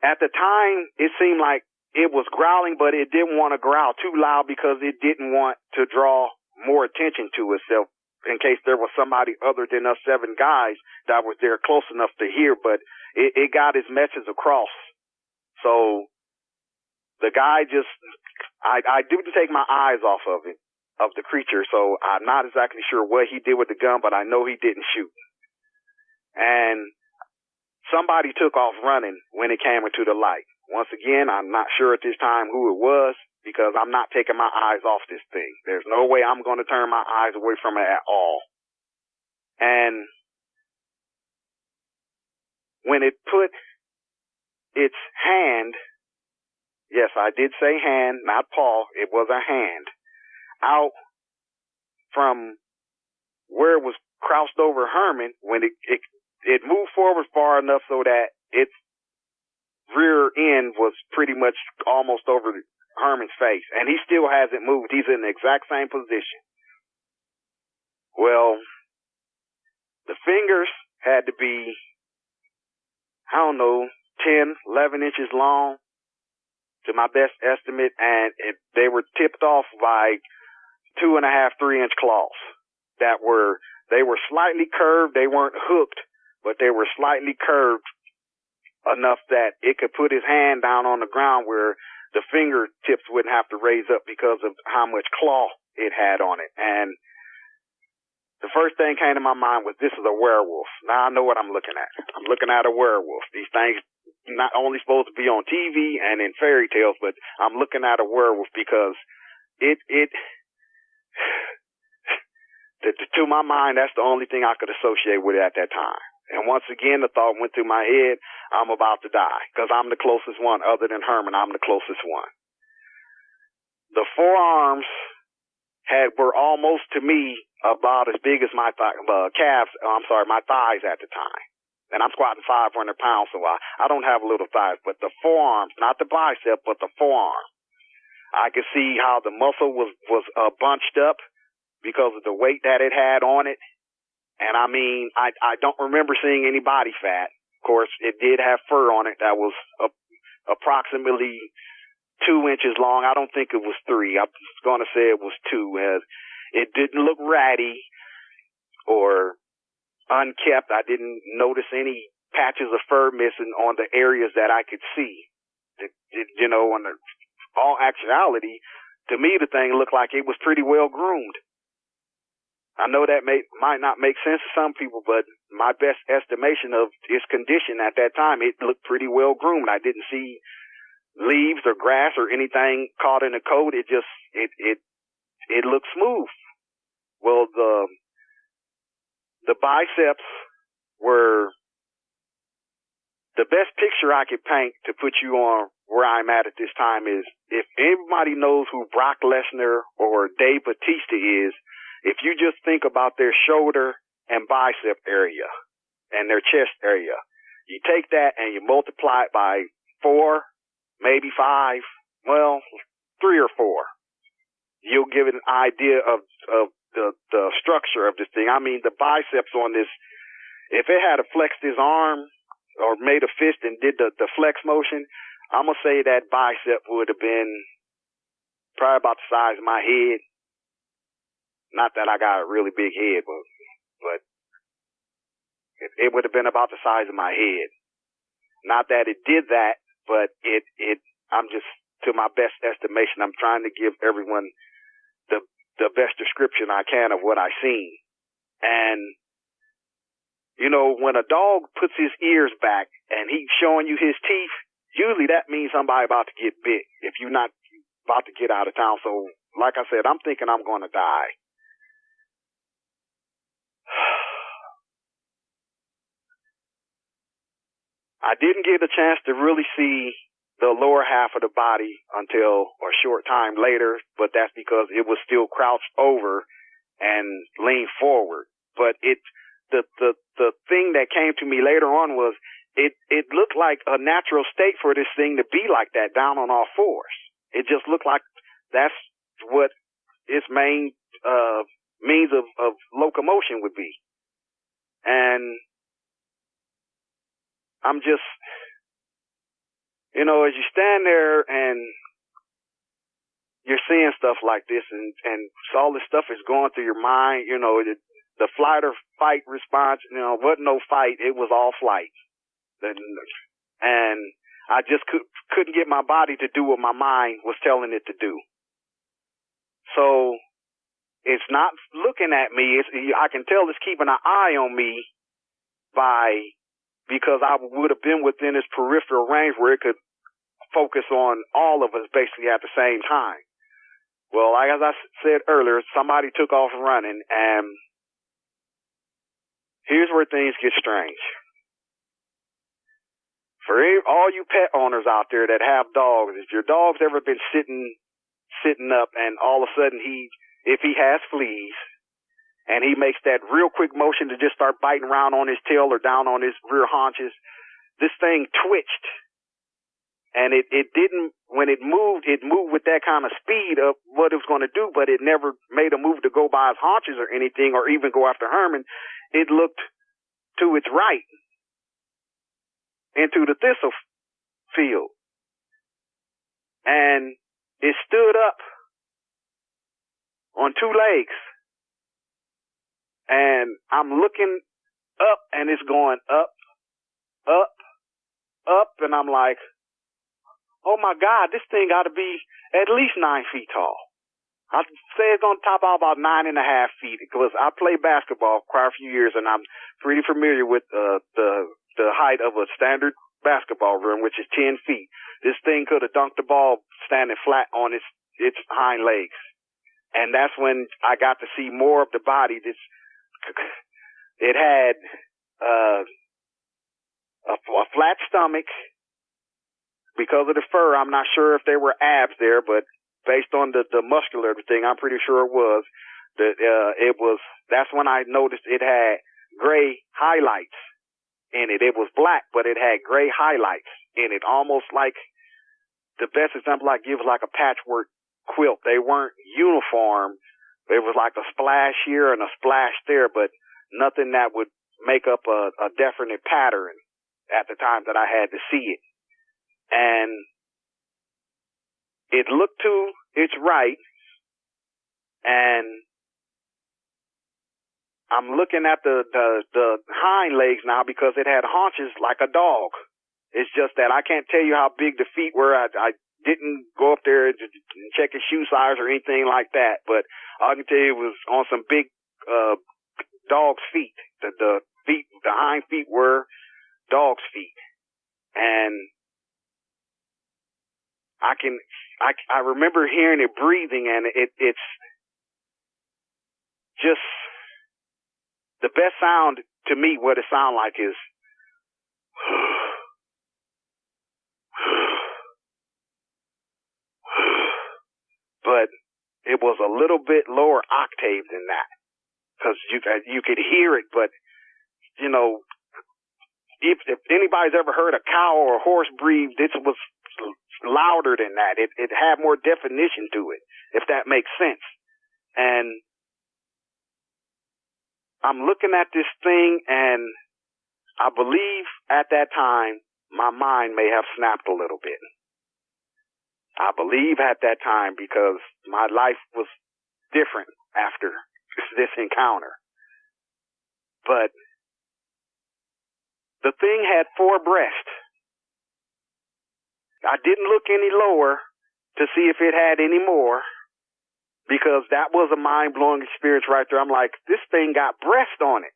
at the time, it seemed like it was growling, but it didn't want to growl too loud because it didn't want to draw more attention to itself in case there was somebody other than us 7 guys that was there close enough to hear. But it got its message across. So the guy just, I didn't take my eyes off of it, of the creature. So I'm not exactly sure what he did with the gun, but I know he didn't shoot. And somebody took off running when it came into the light. Once again, I'm not sure at this time who it was, because I'm not taking my eyes off this thing. There's no way I'm going to turn my eyes away from it at all. And when it put its hand, yes, I did say hand, not paw, it was a hand, out from where it was crouched over Herman, when it moved forward far enough so that its rear end was pretty much almost over Herman's face, and he still hasn't moved. He's in the exact same position. Well, the fingers had to be, I don't know, 10, 11 inches long to my best estimate, and they were tipped off by 2.5, 3-inch claws that were slightly curved. They weren't hooked, but they were slightly curved enough that it could put his hand down on the ground where the fingertips wouldn't have to raise up because of how much claw it had on it. And the first thing came to my mind was, this is a werewolf. Now I know what I'm looking at. I'm looking at a werewolf. These things not only supposed to be on TV and in fairy tales, but I'm looking at a werewolf because to my mind, that's the only thing I could associate with it at that time. And once again, the thought went through my head, I'm about to die because I'm the closest one. Other than Herman, I'm the closest one. The forearms were almost to me about as big as my my thighs at the time. And I'm squatting 500 pounds, so I don't have little thighs, but the forearms, not the bicep, but the forearm. I could see how the muscle was bunched up because of the weight that it had on it. And I mean, I don't remember seeing any body fat. Of course, it did have fur on it that was approximately 2 inches long. I don't think it was 3. I was going to say it was 2. It didn't look ratty or unkept. I didn't notice any patches of fur missing on the areas that I could see. In all actuality, to me, the thing looked like it was pretty well groomed. I know that might not make sense to some people, but my best estimation of its condition at that time, it looked pretty well groomed. I didn't see leaves or grass or anything caught in the coat. It just, it looked smooth. Well, the biceps were the best picture I could paint to put you on where I'm at this time is if anybody knows who Brock Lesnar or Dave Bautista is, if you just think about their shoulder and bicep area and their chest area, you take that and you multiply it by 4, maybe 5, well, 3 or 4. You'll give it an idea of the structure of this thing. I mean, the biceps on this, if it had flexed his arm or made a fist and did the flex motion, I'm going to say that bicep would have been probably about the size of my head. Not that I got a really big head, but it would have been about the size of my head. Not that it did that, but I'm just, to my best estimation, I'm trying to give everyone the best description I can of what I seen. And, when a dog puts his ears back and he's showing you his teeth, usually that means somebody about to get bit if you're not about to get out of town. So, like I said, I'm thinking I'm going to die. I didn't get a chance to really see the lower half of the body until a short time later, but that's because it was still crouched over and leaned forward. But the thing that came to me later on was it looked like a natural state for this thing to be like that, down on all fours. It just looked like that's what its main means of locomotion would be. And I'm just, as you stand there and you're seeing stuff like this and all this stuff is going through your mind, the flight or fight response, wasn't no fight. It was all flight. And I just couldn't get my body to do what my mind was telling it to do. So it's not looking at me. I can tell it's keeping an eye on me because I would have been within its peripheral range where it could focus on all of us basically at the same time. Well, as I said earlier, somebody took off running, and here's where things get strange. For all you pet owners out there that have dogs, if your dog's ever been sitting up and all of a sudden if he has fleas, and he makes that real quick motion to just start biting around on his tail or down on his rear haunches, this thing twitched. And it didn't, when it moved with that kind of speed of what it was going to do, but it never made a move to go by his haunches or anything or even go after Herman. It looked to its right into the thistle field. And it stood up on 2 legs. And I'm looking up, and it's going up, up, up, and I'm like, oh my God, this thing got to be at least 9 feet tall. I'd say it's on top of about 9.5 feet because I played basketball quite a few years, and I'm pretty familiar with the height of a standard basketball rim, which is 10 feet. This thing could have dunked the ball standing flat on its hind legs. And that's when I got to see more of the body. It had a flat stomach. Because of the fur, I'm not sure if there were abs there, but based on the muscular thing, I'm pretty sure it was. That's when I noticed it had gray highlights in it. It was black, but it had gray highlights in it, almost like, the best example I give is like a patchwork quilt. They weren't uniform. It was like a splash here and a splash there, but nothing that would make up a definite pattern at the time that I had to see it. And it looked to its right, and I'm looking at the hind legs now because it had haunches like a dog. It's just that I can't tell you how big the feet were. I didn't go up there and check his shoe size or anything like that, but I can tell you it was on some big dog's feet. The hind feet were dog's feet, and I remember hearing it breathing, and it's just the best sound to me. What it sounds like is, but it was a little bit lower octave than that, because you could hear it. But you know, if anybody's ever heard a cow or a horse breathe, this was louder than that. It had more definition to it, if that makes sense. And I'm looking at this thing, and I believe at that time my mind may have snapped a little bit. I believe at that time because my life was different after this encounter. But the thing had 4 breasts. I didn't look any lower to see if it had any more, because that was a mind-blowing experience right there. I'm like, this thing got breasts on it.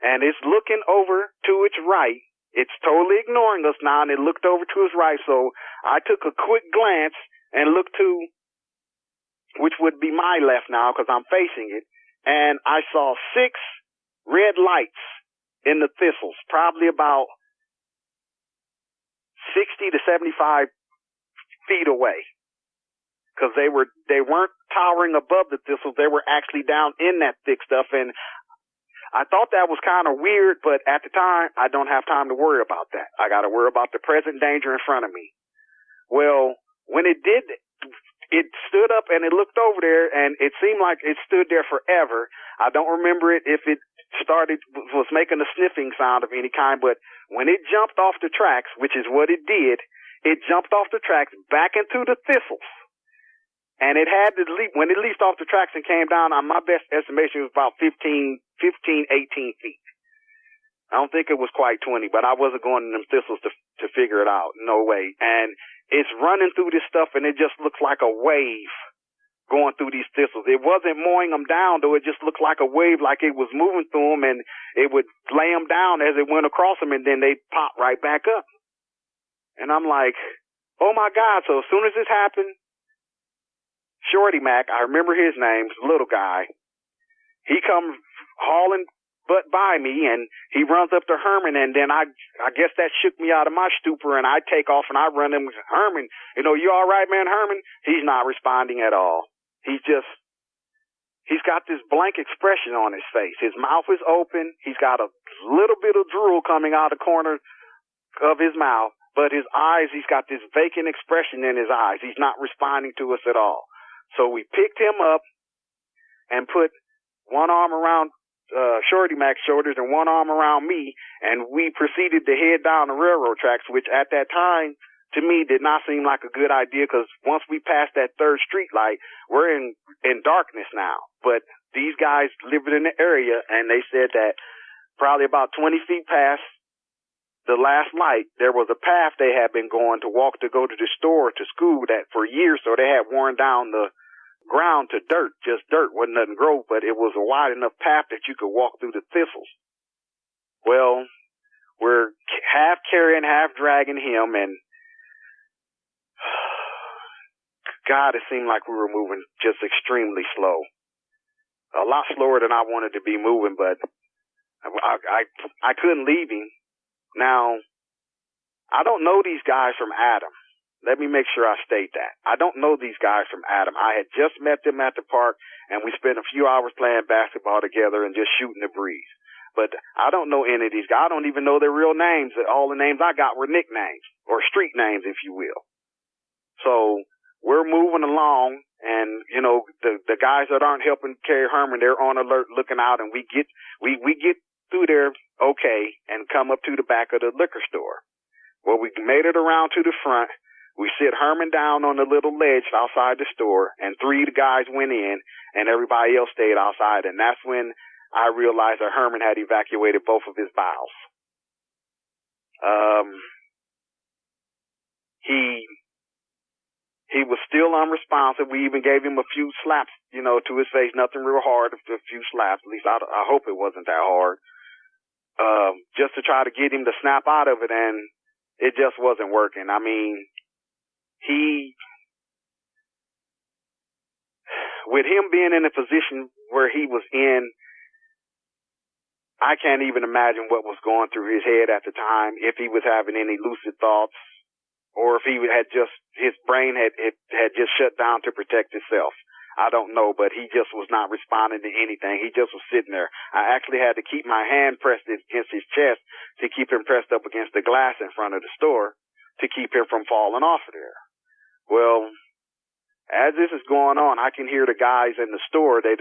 And it's looking over to its right. It's totally ignoring us now, and it looked over to its right. So I took a quick glance and looked to, which would be my left now because I'm facing it, and I saw 6 red lights in the thistles, probably about 60 to 75 feet away, because they weren't towering above the thistles. They were actually down in that thick stuff. And I thought that was kind of weird, but at the time, I don't have time to worry about that. I got to worry about the present danger in front of me. Well, when it did, it stood up and it looked over there, and it seemed like it stood there forever. I don't remember it if it was making a sniffing sound of any kind, but when it jumped off the tracks, which is what it did, it jumped off the tracks back into the thistles. And it had to leap. When it leaped off the tracks and came down, on my best estimation, it was about 18 feet. I don't think it was quite 20, but I wasn't going in them thistles to figure it out. No way. And it's running through this stuff, and it just looks like a wave going through these thistles. It wasn't mowing them down, though. It just looked like a wave, like it was moving through them, and it would lay them down as it went across them, and then they pop right back up. And I'm like, oh my God. So as soon as this happened, Shorty Mac, I remember his name, little guy, he comes hauling butt by me, and he runs up to Herman, and then I guess that shook me out of my stupor, and I take off and I run him. Herman, you all right, man? Herman? He's not responding at all. He's got this blank expression on his face. His mouth is open. He's got a little bit of drool coming out the corner of his mouth, but his eyes, he's got this vacant expression in his eyes. He's not responding to us at all. So we picked him up and put one arm around Shorty Mac's shoulders and one arm around me, and we proceeded to head down the railroad tracks, which at that time, to me, did not seem like a good idea, because once we passed that 3rd street light, we're in darkness now. But these guys lived in the area, and they said that probably about 20 feet past the last light, there was a path they had been going to walk to go to the store, to school, that for years, so they had worn down the ground to dirt, just dirt, wasn't nothing growth, but it was a wide enough path that you could walk through the thistles. Well, we're half carrying, half dragging him, and God, it seemed like we were moving just extremely slow. A lot slower than I wanted to be moving, but I couldn't leave him. Now, I don't know these guys from Adam. Let me make sure I state that. I don't know these guys from Adam. I had just met them at the park, and we spent a few hours playing basketball together and just shooting the breeze. But I don't know any of these guys. I don't even know their real names. All the names I got were nicknames, or street names, if you will. So we're moving along, and, you know, the guys that aren't helping carry Herman, they're on alert looking out, and we get through there okay and come up to the back of the liquor store. Well, we made it around to the front. We sit Herman down on the little ledge outside the store, and 3 guys went in, and everybody else stayed outside, and that's when I realized that Herman had evacuated both of his bowels. He was still unresponsive. We even gave him a few slaps, you know, to his face. Nothing real hard, a few slaps. At least I hope it wasn't that hard. Just to try to get him to snap out of it, and it just wasn't working. I mean, with him being in a position where he was in, I can't even imagine what was going through his head at the time, if he was having any lucid thoughts, or if he had just, his brain had just shut down to protect itself. I don't know, but he just was not responding to anything. He just was sitting there. I actually had to keep my hand pressed against his chest to keep him pressed up against the glass in front of the store to keep him from falling off of there. Well, as this is going on, I can hear the guys in the store. They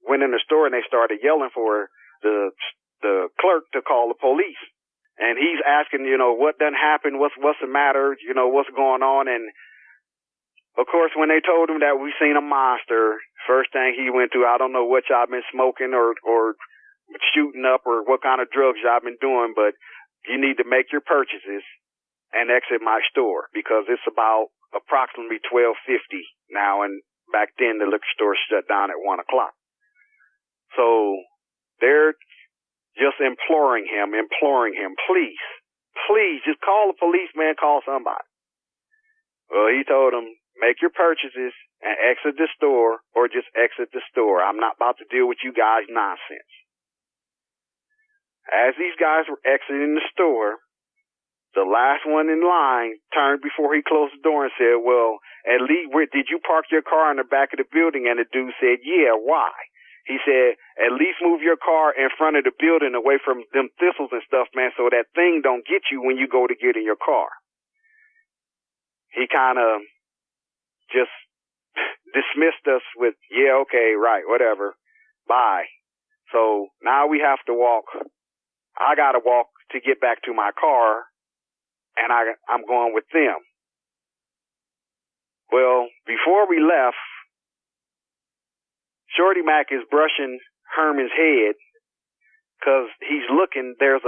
went in the store and they started yelling for the clerk to call the police. And he's asking, you know, what done happened? What's the matter? You know, what's going on? And of course, when they told him that we seen a monster, first thing he went to, I don't know what y'all been smoking or shooting up or what kind of drugs y'all been doing, but you need to make your purchases and exit my store, because it's about approximately 12:50 now, and back then the liquor store shut down at 1 o'clock. So they're just imploring him, please, just call the police, man, call somebody. Well, he told them, make your purchases and exit the store, or just exit the store. I'm not about to deal with you guys' nonsense. As these guys were exiting the store, the last one in line turned before he closed the door and said, well, at least, did you park your car in the back of the building? And the dude said, yeah, why? He said, at least move your car in front of the building away from them thistles and stuff, man, so that thing don't get you when you go to get in your car. He kind of just dismissed us with, yeah, okay, right, whatever, bye. So now we have to walk. I got to walk to get back to my car, and I'm going with them. Well, before we left, Shorty Mac is brushing Herman's head because he's looking. There's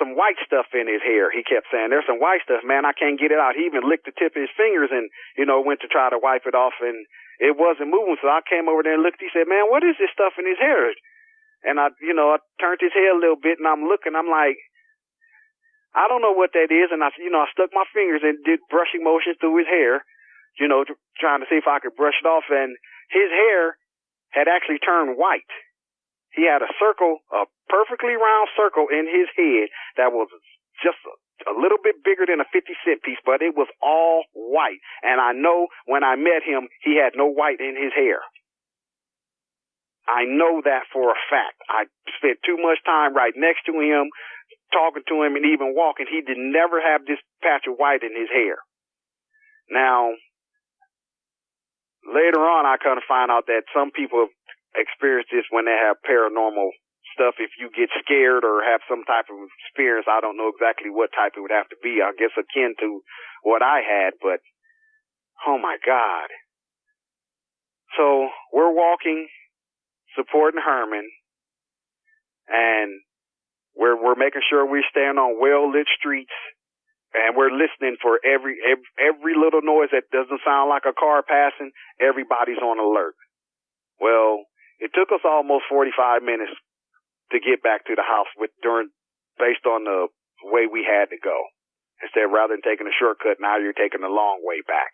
some white stuff in his hair. He kept saying, there's some white stuff, man. I can't get it out. He even licked the tip of his fingers and, you know, went to try to wipe it off, and it wasn't moving. So I came over there and looked. He said, man, what is this stuff in his hair? And I turned his head a little bit, and I'm looking. I'm like, I don't know what that is. And I stuck my fingers and did brushing motions through his hair, you know, trying to see if I could brush it off. And his hair had actually turned white. He had a perfectly round circle in his head that was just a little bit bigger than a 50-cent piece, but it was all white. And I know when I met him, he had no white in his hair. I know that for a fact. I spent too much time right next to him, talking to him, and even walking. He did never have this patch of white in his hair. Now, later on, I kind of find out that some people experience this when they have paranormal stuff. If you get scared or have some type of experience, I don't know exactly what type it would have to be. I guess akin to what I had, but oh my God. So we're walking, supporting Herman, and we're making sure we're staying on well-lit streets, and we're listening for every little noise that doesn't sound like a car passing. Everybody's on alert. Well, it took us almost 45 minutes to get back to the house during based on the way we had to go. Instead, rather than taking a shortcut, now you're taking a long way back.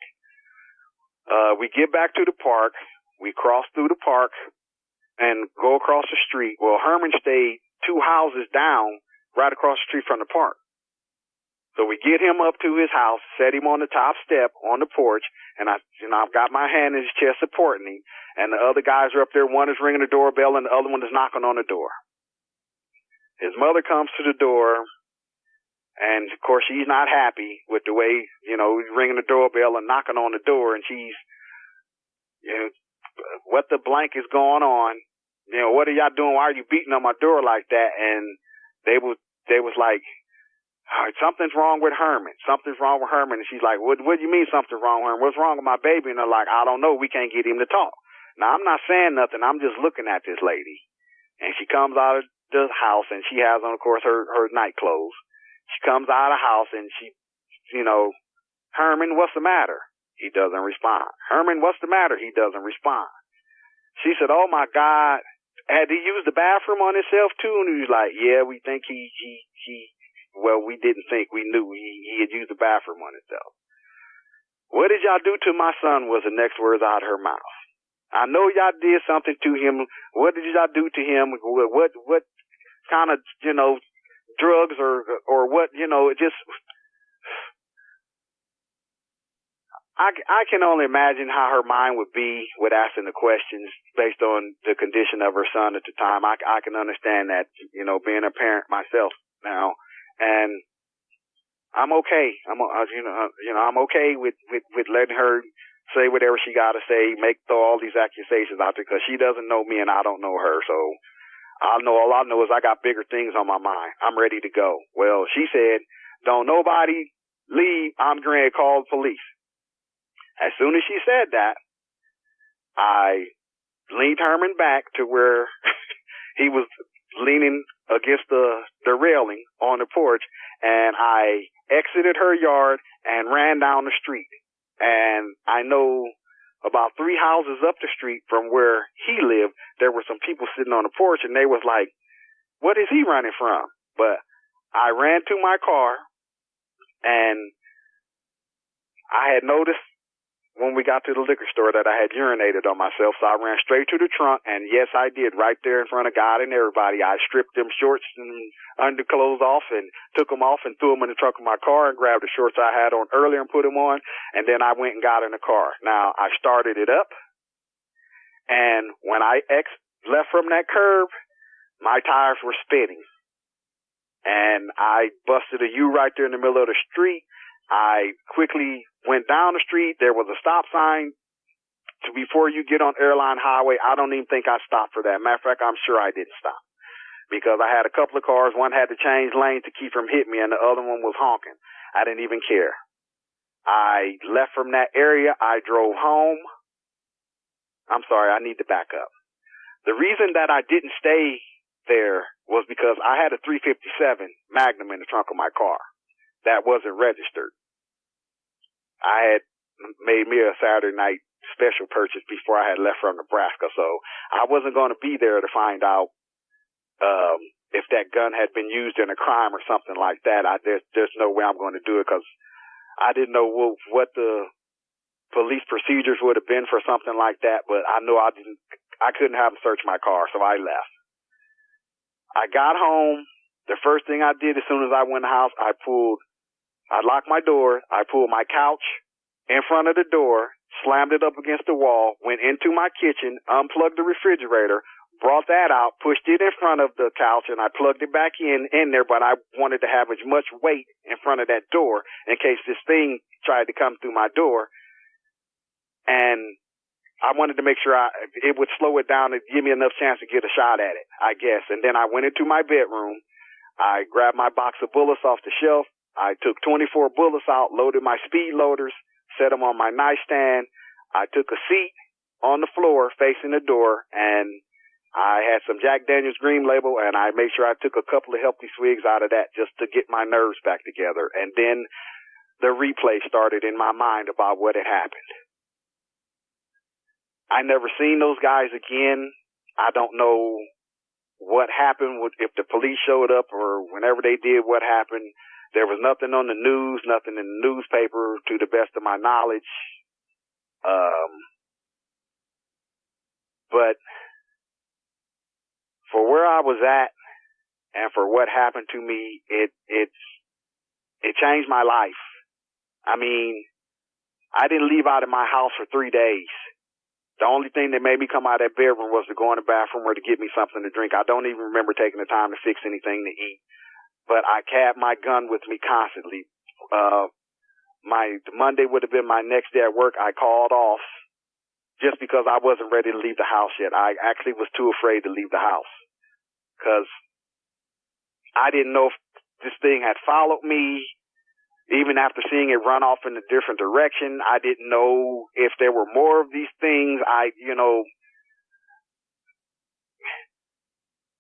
We get back to the park. We cross through the park and go across the street. Well, Herman stayed 2 houses down right across the street from the park. So we get him up to his house, set him on the top step on the porch, and I've got my hand in his chest supporting him, and the other guys are up there. One is ringing the doorbell, and the other one is knocking on the door. His mother comes to the door, and of course she's not happy with the way, he's ringing the doorbell and knocking on the door, and she's, what the blank is going on? What are y'all doing? Why are you beating on my door like that? And they was like, something's wrong with Herman. Something's wrong with Herman. And she's like, what do you mean something's wrong with Herman? What's wrong with my baby? And they're like, I don't know. We can't get him to talk. Now, I'm not saying nothing. I'm just looking at this lady. And she comes out of the house, and she has on, of course, her night clothes. She comes out of the house, and she, Herman, what's the matter? He doesn't respond. Herman, what's the matter? He doesn't respond. She said, oh, my God. Had he used the bathroom on himself, too? And he was like, yeah, we think well, we didn't think. We knew he had used the bathroom on himself. What did y'all do to my son was the next words out of her mouth. I know y'all did something to him. What did y'all do to him? What kind of, drugs or what, it just... I can only imagine how her mind would be with asking the questions based on the condition of her son at the time. I can understand that, being a parent myself now. And I'm okay. I'm okay with letting her say whatever she got to say, throw all these accusations out there, because she doesn't know me and I don't know her. So all I know is I got bigger things on my mind. I'm ready to go. Well, she said, don't nobody leave. I'm going to call the police. As soon as she said that, I leaned Herman back to where he was leaning against the railing on the porch, and I exited her yard and ran down the street. And I know about 3 houses up the street from where he lived, there were some people sitting on the porch, and they was like, what is he running from? But I ran to my car, and I had noticed when we got to the liquor store that I had urinated on myself, so I ran straight to the trunk, and yes, I did, right there in front of God and everybody. I stripped them shorts and underclothes off and took them off and threw them in the trunk of my car and grabbed the shorts I had on earlier and put them on, and then I went and got in the car. Now, I started it up, and when I left from that curb, my tires were spinning, and I busted a U right there in the middle of the street. I quickly went down the street. There was a stop sign before you get on Airline Highway. I don't even think I stopped for that. Matter of fact, I'm sure I didn't stop because I had a couple of cars. One had to change lanes to keep from hitting me, and the other one was honking. I didn't even care. I left from that area. I drove home. I'm sorry, I need to back up. The reason that I didn't stay there was because I had a 357 Magnum in the trunk of my car. That wasn't registered. I had made me a Saturday night special purchase before I had left from Nebraska, so I wasn't going to be there to find out if that gun had been used in a crime or something like that. There's no way I'm going to do it because I didn't know what the police procedures would have been for something like that, but I knew I couldn't have them search my car, so I left. I got home. The first thing I did as soon as I went in the house, I locked my door, I pulled my couch in front of the door, slammed it up against the wall, went into my kitchen, unplugged the refrigerator, brought that out, pushed it in front of the couch, and I plugged it back in there, but I wanted to have as much weight in front of that door in case this thing tried to come through my door. And I wanted to make sure it would slow it down and give me enough chance to get a shot at it, I guess. And then I went into my bedroom, I grabbed my box of bullets off the shelf, I took 24 bullets out, loaded my speed loaders, set them on my nightstand. I took a seat on the floor facing the door, and I had some Jack Daniel's Green Label, and I made sure I took a couple of healthy swigs out of that just to get my nerves back together. And then the replay started in my mind about what had happened. I never seen those guys again. I don't know what happened, if the police showed up or whenever they did what happened. There was nothing on the news, nothing in the newspaper to the best of my knowledge. But for where I was at and for what happened to me, it changed my life. I mean, I didn't leave out of my house for 3 days. The only thing that made me come out of that bedroom was to go in the bathroom or to get me something to drink. I don't even remember taking the time to fix anything to eat. But I carried my gun with me constantly. Monday would have been my next day at work. I called off just because I wasn't ready to leave the house yet. I actually was too afraid to leave the house because I didn't know if this thing had followed me. Even after seeing it run off in a different direction, I didn't know if there were more of these things.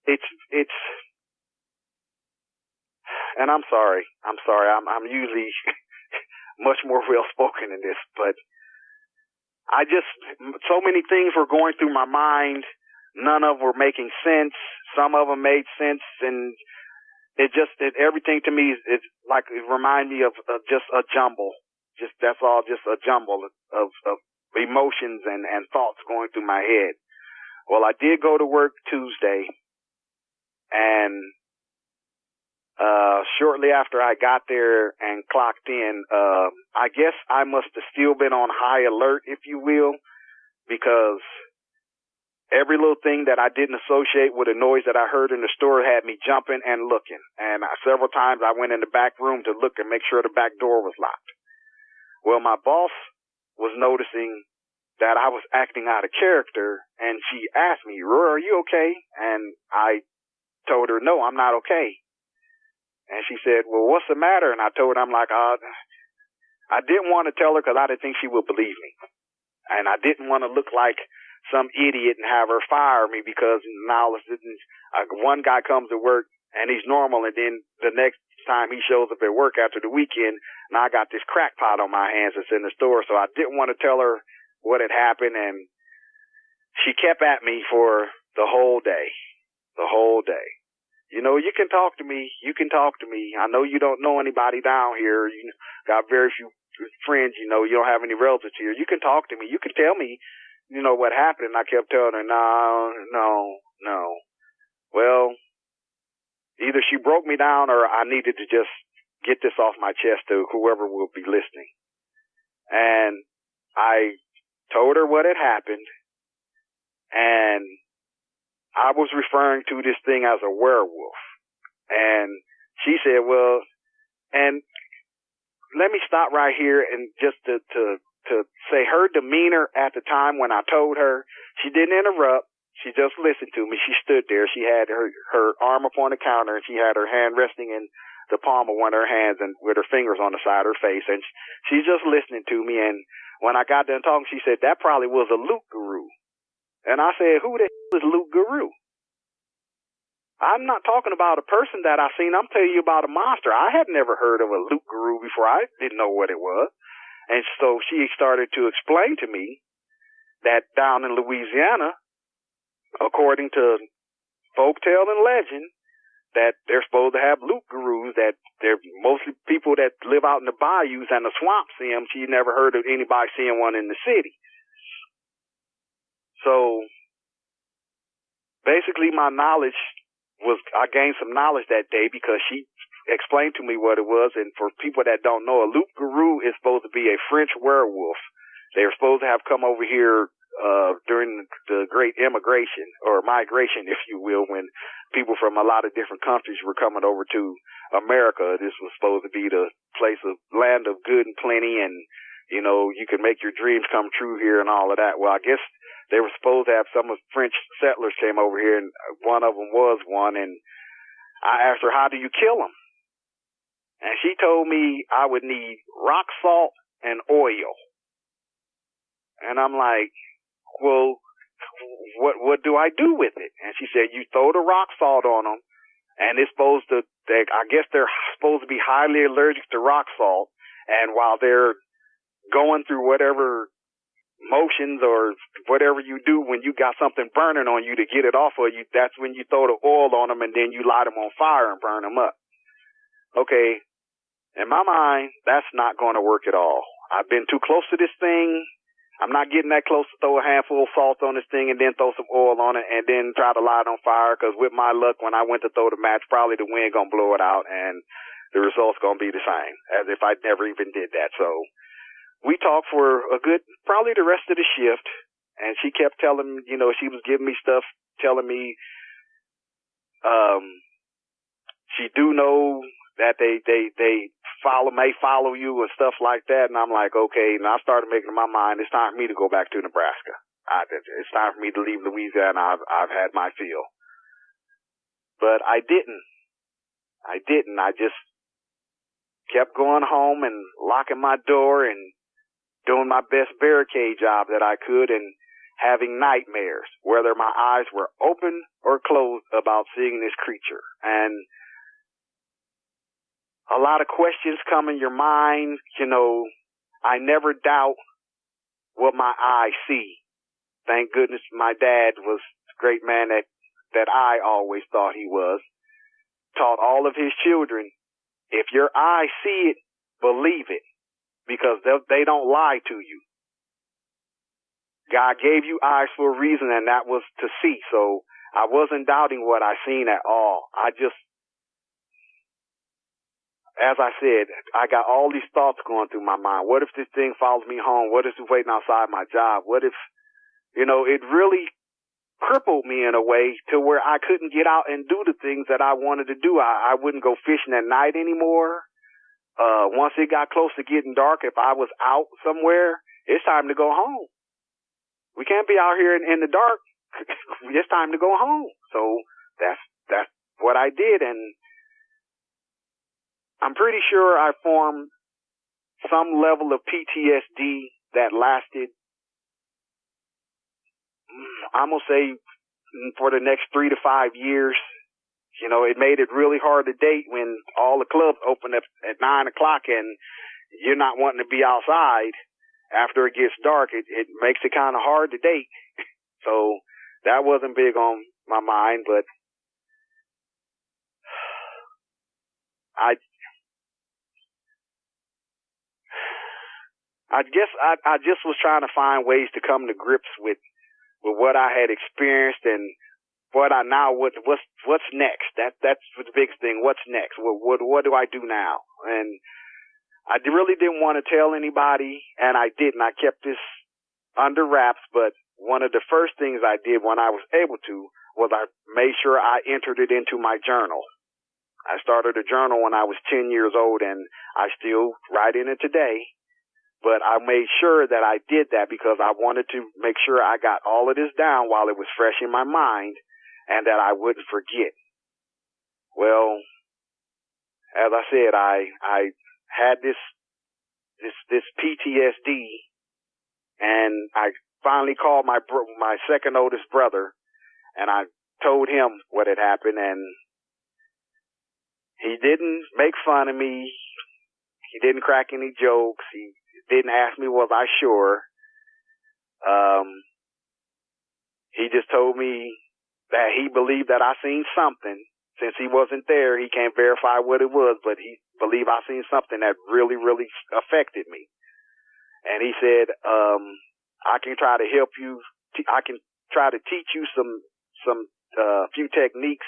It's, and I'm sorry. I'm usually much more well-spoken in this, but so many things were going through my mind. None of them were making sense. Some of them made sense, and everything to me is like, it reminded me of just a jumble. That's all, just a jumble of emotions and thoughts going through my head. Well, I did go to work Tuesday, and shortly after I got there and clocked in, I guess I must have still been on high alert, if you will, because every little thing that I didn't associate with a noise that I heard in the store had me jumping and looking. And several times I went in the back room to look and make sure the back door was locked. Well, my boss was noticing that I was acting out of character, and she asked me, "Roy, are you okay?" And I told her, "No, I'm not okay." And she said, "Well, what's the matter?" And I told her, I didn't want to tell her because I didn't think she would believe me. And I didn't want to look like some idiot and have her fire me, because now one guy comes to work and he's normal, and then the next time he shows up at work after the weekend, and I got this crackpot on my hands that's in the store. So I didn't want to tell her what had happened, and she kept at me for the whole day. You know, you can talk to me. I know you don't know anybody down here. You got very few friends. You know, you don't have any relatives here. You can talk to me. You can tell me, you know, what happened. And I kept telling her, no. Well, either she broke me down or I needed to just get this off my chest to whoever will be listening. And I told her what had happened, and I was referring to this thing as a werewolf. And she said, well, and let me stop right here and just to say her demeanor at the time when I told her, she didn't interrupt. She just listened to me. She stood there. She had her arm upon the counter, and she had her hand resting in the palm of one of her hands and with her fingers on the side of her face. And she's just listening to me. And when I got done talking, she said, that probably was a Luke Guru. And I said, who the hell is Luke Guru? I'm not talking about a person that I seen. I'm telling you about a monster. I had never heard of a Luke Guru before. I didn't know what it was. And so she started to explain to me that down in Louisiana, according to folktale and legend, that they're supposed to have Luke Gurus, that they're mostly people that live out in the bayous and the swamps see them. She never heard of anybody seeing one in the city. So basically my knowledge I gained some knowledge that day because she explained to me what it was. And for people that don't know, a Loup Garou is supposed to be a French werewolf. They were supposed to have come over here during the Great Immigration or Migration, if you will, when people from a lot of different countries were coming over to America. This was supposed to be the place of land of good and plenty, and you know, you can make your dreams come true here and all of that. Well, I guess they were supposed to have some of the French settlers came over here, and one of them was one. And I asked her, how do you kill them? And she told me I would need rock salt and oil. And I'm like, well, what do I do with it? And she said, you throw the rock salt on them, and it's supposed to, I guess they're supposed to be highly allergic to rock salt. And while they're going through whatever motions or whatever you do when you got something burning on you to get it off of you, that's when you throw the oil on them and then you light them on fire and burn them up. Okay, in my mind, that's not going to work at all. I've been too close to this thing. I'm not getting that close to throw a handful of salt on this thing and then throw some oil on it and then try to light it on fire, because with my luck, when I went to throw the match, probably the wind going to blow it out and the result's going to be the same as if I never even did that. So we talked for a good, probably the rest of the shift, and she kept telling me, she was giving me stuff, telling me she do know that they may follow you and stuff like that. And I'm like, okay. And I started making in my mind, it's time for me to go back to Nebraska. It's time for me to leave Louisiana. I've had my fill. But I didn't. I just kept going home and locking my door and doing my best barricade job that I could and having nightmares, whether my eyes were open or closed, about seeing this creature. And a lot of questions come in your mind. I never doubt what my eyes see. Thank goodness my dad was a great man that I always thought he was. Taught all of his children, if your eyes see it, believe it, because they don't lie to you. God gave you eyes for a reason, and that was to see. So I wasn't doubting what I seen at all. As I said, I got all these thoughts going through my mind. What if this thing follows me home? What if it's waiting outside my job? What if, it really crippled me in a way to where I couldn't get out and do the things that I wanted to do. I wouldn't go fishing at night anymore. Once it got close to getting dark, if I was out somewhere, it's time to go home. We can't be out here in the dark. It's time to go home. So that's what I did. And I'm pretty sure I formed some level of PTSD that lasted, I'm going to say, for the next 3 to 5 years. It made it really hard to date when all the clubs open up at 9 o'clock and you're not wanting to be outside after it gets dark. It makes it kind of hard to date. So that wasn't big on my mind, but I guess I just was trying to find ways to come to grips with what I had experienced and what's next. That's the biggest thing. What's next? What do I do now? And I really didn't want to tell anybody, and I didn't. I kept this under wraps, but one of the first things I did when I was able to was I made sure I entered it into my journal. I started a journal when I was 10 years old, and I still write in it today. But I made sure that I did that because I wanted to make sure I got all of this down while it was fresh in my mind and that I wouldn't forget. Well, as I said, I had this PTSD, and I finally called my second oldest brother, and I told him what had happened, and he didn't make fun of me. He didn't crack any jokes. He didn't ask me, was I sure? He just told me that he believed that I seen something. Since he wasn't there, he can't verify what it was, but he believed I seen something that really, really affected me. And he said, I can try to help you. I can try to teach you some few techniques,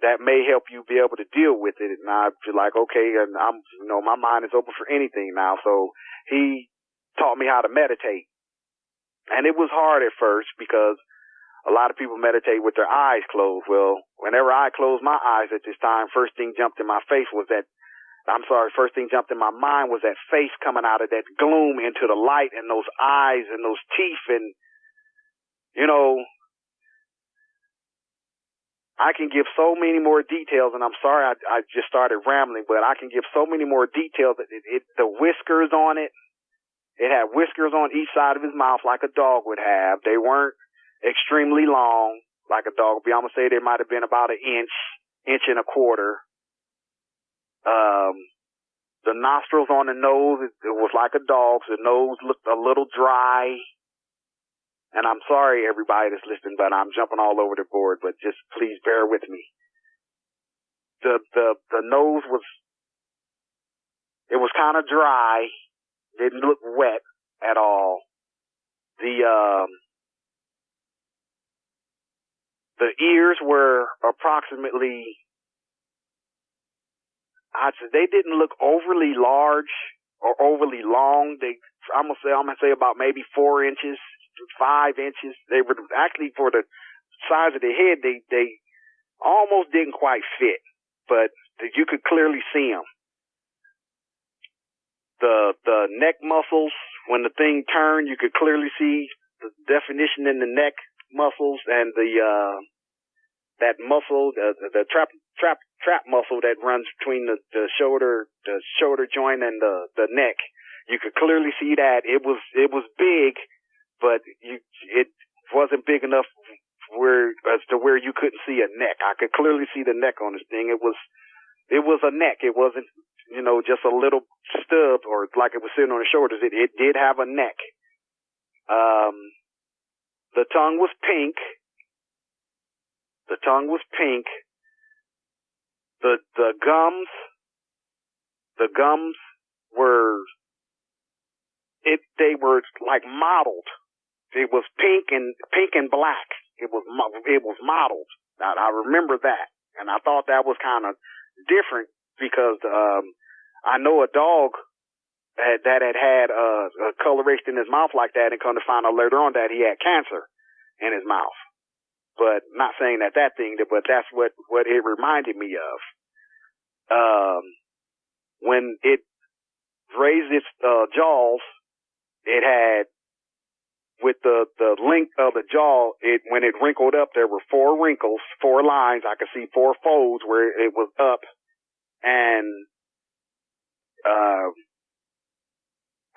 that may help you be able to deal with it. And I feel like, okay, and my mind is open for anything now. So he taught me how to meditate. And it was hard at first because a lot of people meditate with their eyes closed. Well, whenever I closed my eyes at this time, first thing jumped in my face was first thing jumped in my mind was that face coming out of that gloom into the light, and those eyes and those teeth, and, I can give so many more details, and I'm sorry I just started rambling, but I can give so many more details. The whiskers on it had whiskers on each side of his mouth like a dog would have. They weren't extremely long like a dog would be. I'm going to say they might have been about an inch and a quarter. The nostrils on the nose, it was like a dog's. The nose looked a little dry. And I'm sorry, everybody that's listening, but I'm jumping all over the board, but just please bear with me. The nose was, it was kind of dry. Didn't look wet at all. The ears were approximately, they didn't look overly large or overly long. I'm gonna say about maybe 4 inches, 5 inches. They were actually, for the size of the head, they almost didn't quite fit, but you could clearly see them. The neck muscles, when the thing turned, you could clearly see the definition in the neck muscles, and that muscle, the trap muscle that runs between the shoulder joint and the neck. You could clearly see that. It was big, but it wasn't big enough as to where you couldn't see a neck. I could clearly see the neck on this thing. It was a neck. It wasn't, just a little stub or like it was sitting on the shoulders. It did have a neck. The tongue was pink. The gums were, they were like mottled. It was pink and black. It was mottled. I remember that. And I thought that was kind of different because, I know a dog that had a coloration in his mouth like that, and come to find out later on that he had cancer in his mouth. But not saying that thing, but that's what it reminded me of. When it raised its jaws, it had, with the length of the jaw, when it wrinkled up, there were 4 wrinkles, 4 lines. I could see 4 folds where it was up, and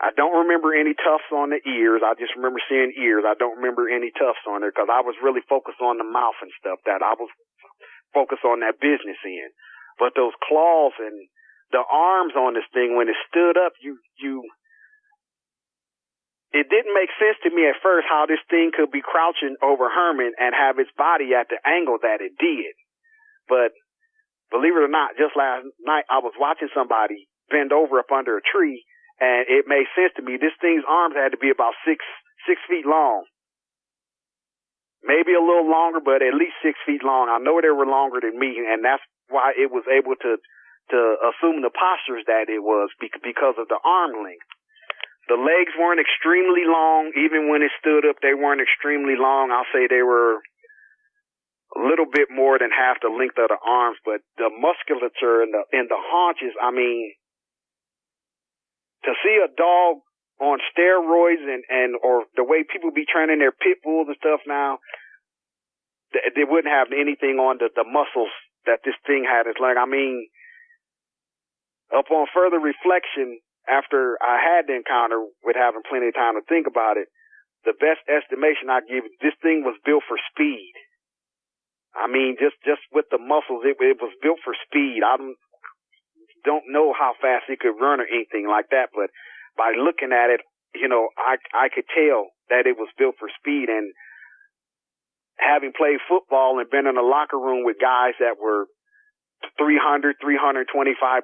I don't remember any tufts on the ears. I just remember seeing ears. I don't remember any tufts on there because I was really focused on the mouth and stuff, that I was focused on that business end. But those claws and the arms on this thing, when it stood up, it didn't make sense to me at first how this thing could be crouching over Herman and have its body at the angle that it did. But believe it or not, just last night I was watching somebody bend over up under a tree, and it made sense to me. This thing's arms had to be about 6 feet long. Maybe a little longer, but at least 6 feet long. I know they were longer than me, and that's why it was able to assume the postures that it was, because of the arm length. The legs weren't extremely long. Even when it stood up, they weren't extremely long. I'll say they were a little bit more than half the length of the arms, but the musculature and the haunches, I mean, to see a dog on steroids or the way people be training their pit bulls and stuff now, they wouldn't have anything on the muscles that this thing had. It's like, I mean, upon further reflection, after I had the encounter with having plenty of time to think about it, the best estimation I give, this thing was built for speed. I mean, just with the muscles, it was built for speed. I don't know how fast it could run or anything like that, but by looking at it, I could tell that it was built for speed. And having played football and been in a locker room with guys that were 300, 325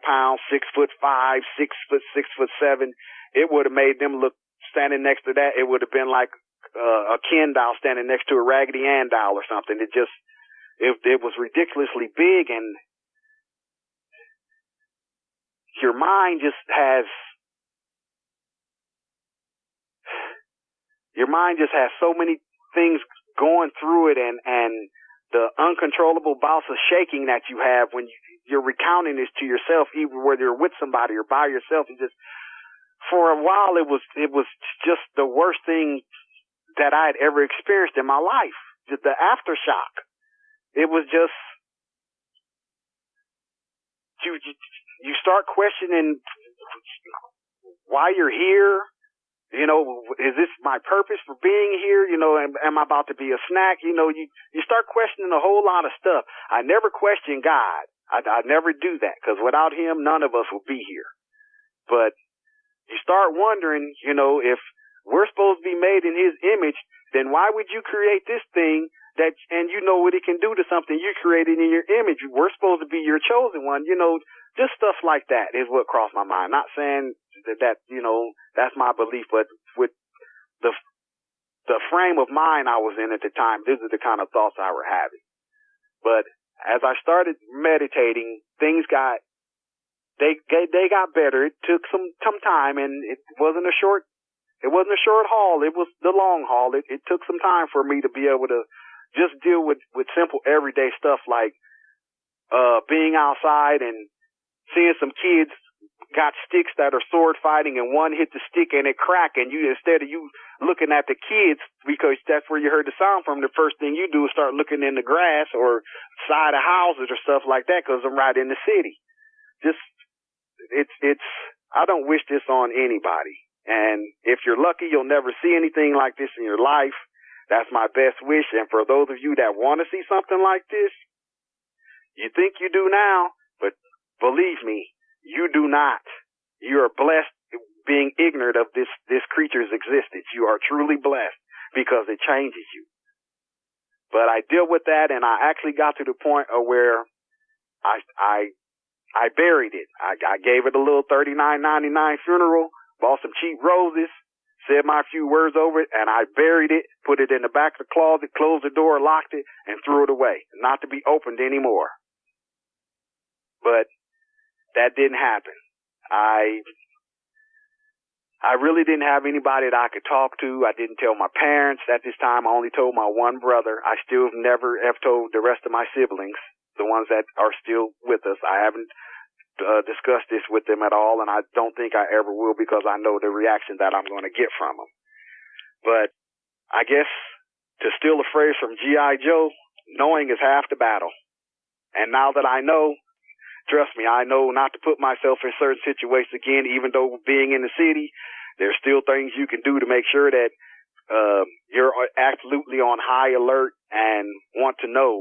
pounds, 6'5", 6 foot, 6'7", it would have made them look, standing next to that, it would have been like a Ken doll standing next to a Raggedy Ann doll or something. It was ridiculously big, and your mind just has so many things going through it, and the uncontrollable bouts of shaking that you have when you're recounting this to yourself, even whether you're with somebody or by yourself. For a while, it was just the worst thing that I had ever experienced in my life. Just the aftershock. It was just, you start questioning why you're here. Is this my purpose for being here? Am I about to be a snack? You start questioning a whole lot of stuff. I never question God. I never do that, because without him, none of us will be here. But you start wondering, if we're supposed to be made in his image, then why would you create this thing and you know what it can do to something you created in your image? We're supposed to be your chosen one, just stuff like that is what crossed my mind. Not saying that that's my belief, but with the frame of mind I was in at the time, these are the kind of thoughts I were having. But as I started meditating, things got better. It took some time, and it wasn't a short haul. It was the long haul. It took some time for me to be able to just deal with simple everyday stuff like being outside and seeing some kids got sticks that are sword fighting, and one hit the stick and it cracked, and instead of you looking at the kids because that's where you heard the sound from, the first thing you do is start looking in the grass or side of houses or stuff like that because I'm right in the city. I don't wish this on anybody. And if you're lucky, you'll never see anything like this in your life. That's my best wish. And for those of you that want to see something like this, you think you do now, but believe me, you do not. You are blessed being ignorant of this creature's existence. You are truly blessed because it changes you. But I deal with that, and I actually got to the point of where I buried it. I gave it a little $39.99 funeral, bought some cheap roses, said my few words over it, and I buried it, put it in the back of the closet, closed the door, locked it, and threw it away, not to be opened anymore. But that didn't happen. I really didn't have anybody that I could talk to. I didn't tell my parents at this time. I only told my one brother. I still never have told the rest of my siblings, the ones that are still with us. I haven't discussed this with them at all, and I don't think I ever will because I know the reaction that I'm going to get from them. But I guess to steal a phrase from G.I. Joe, knowing is half the battle. And now that I know, trust me, I know not to put myself in certain situations again, even though being in the city, there's still things you can do to make sure that you're absolutely on high alert and want to know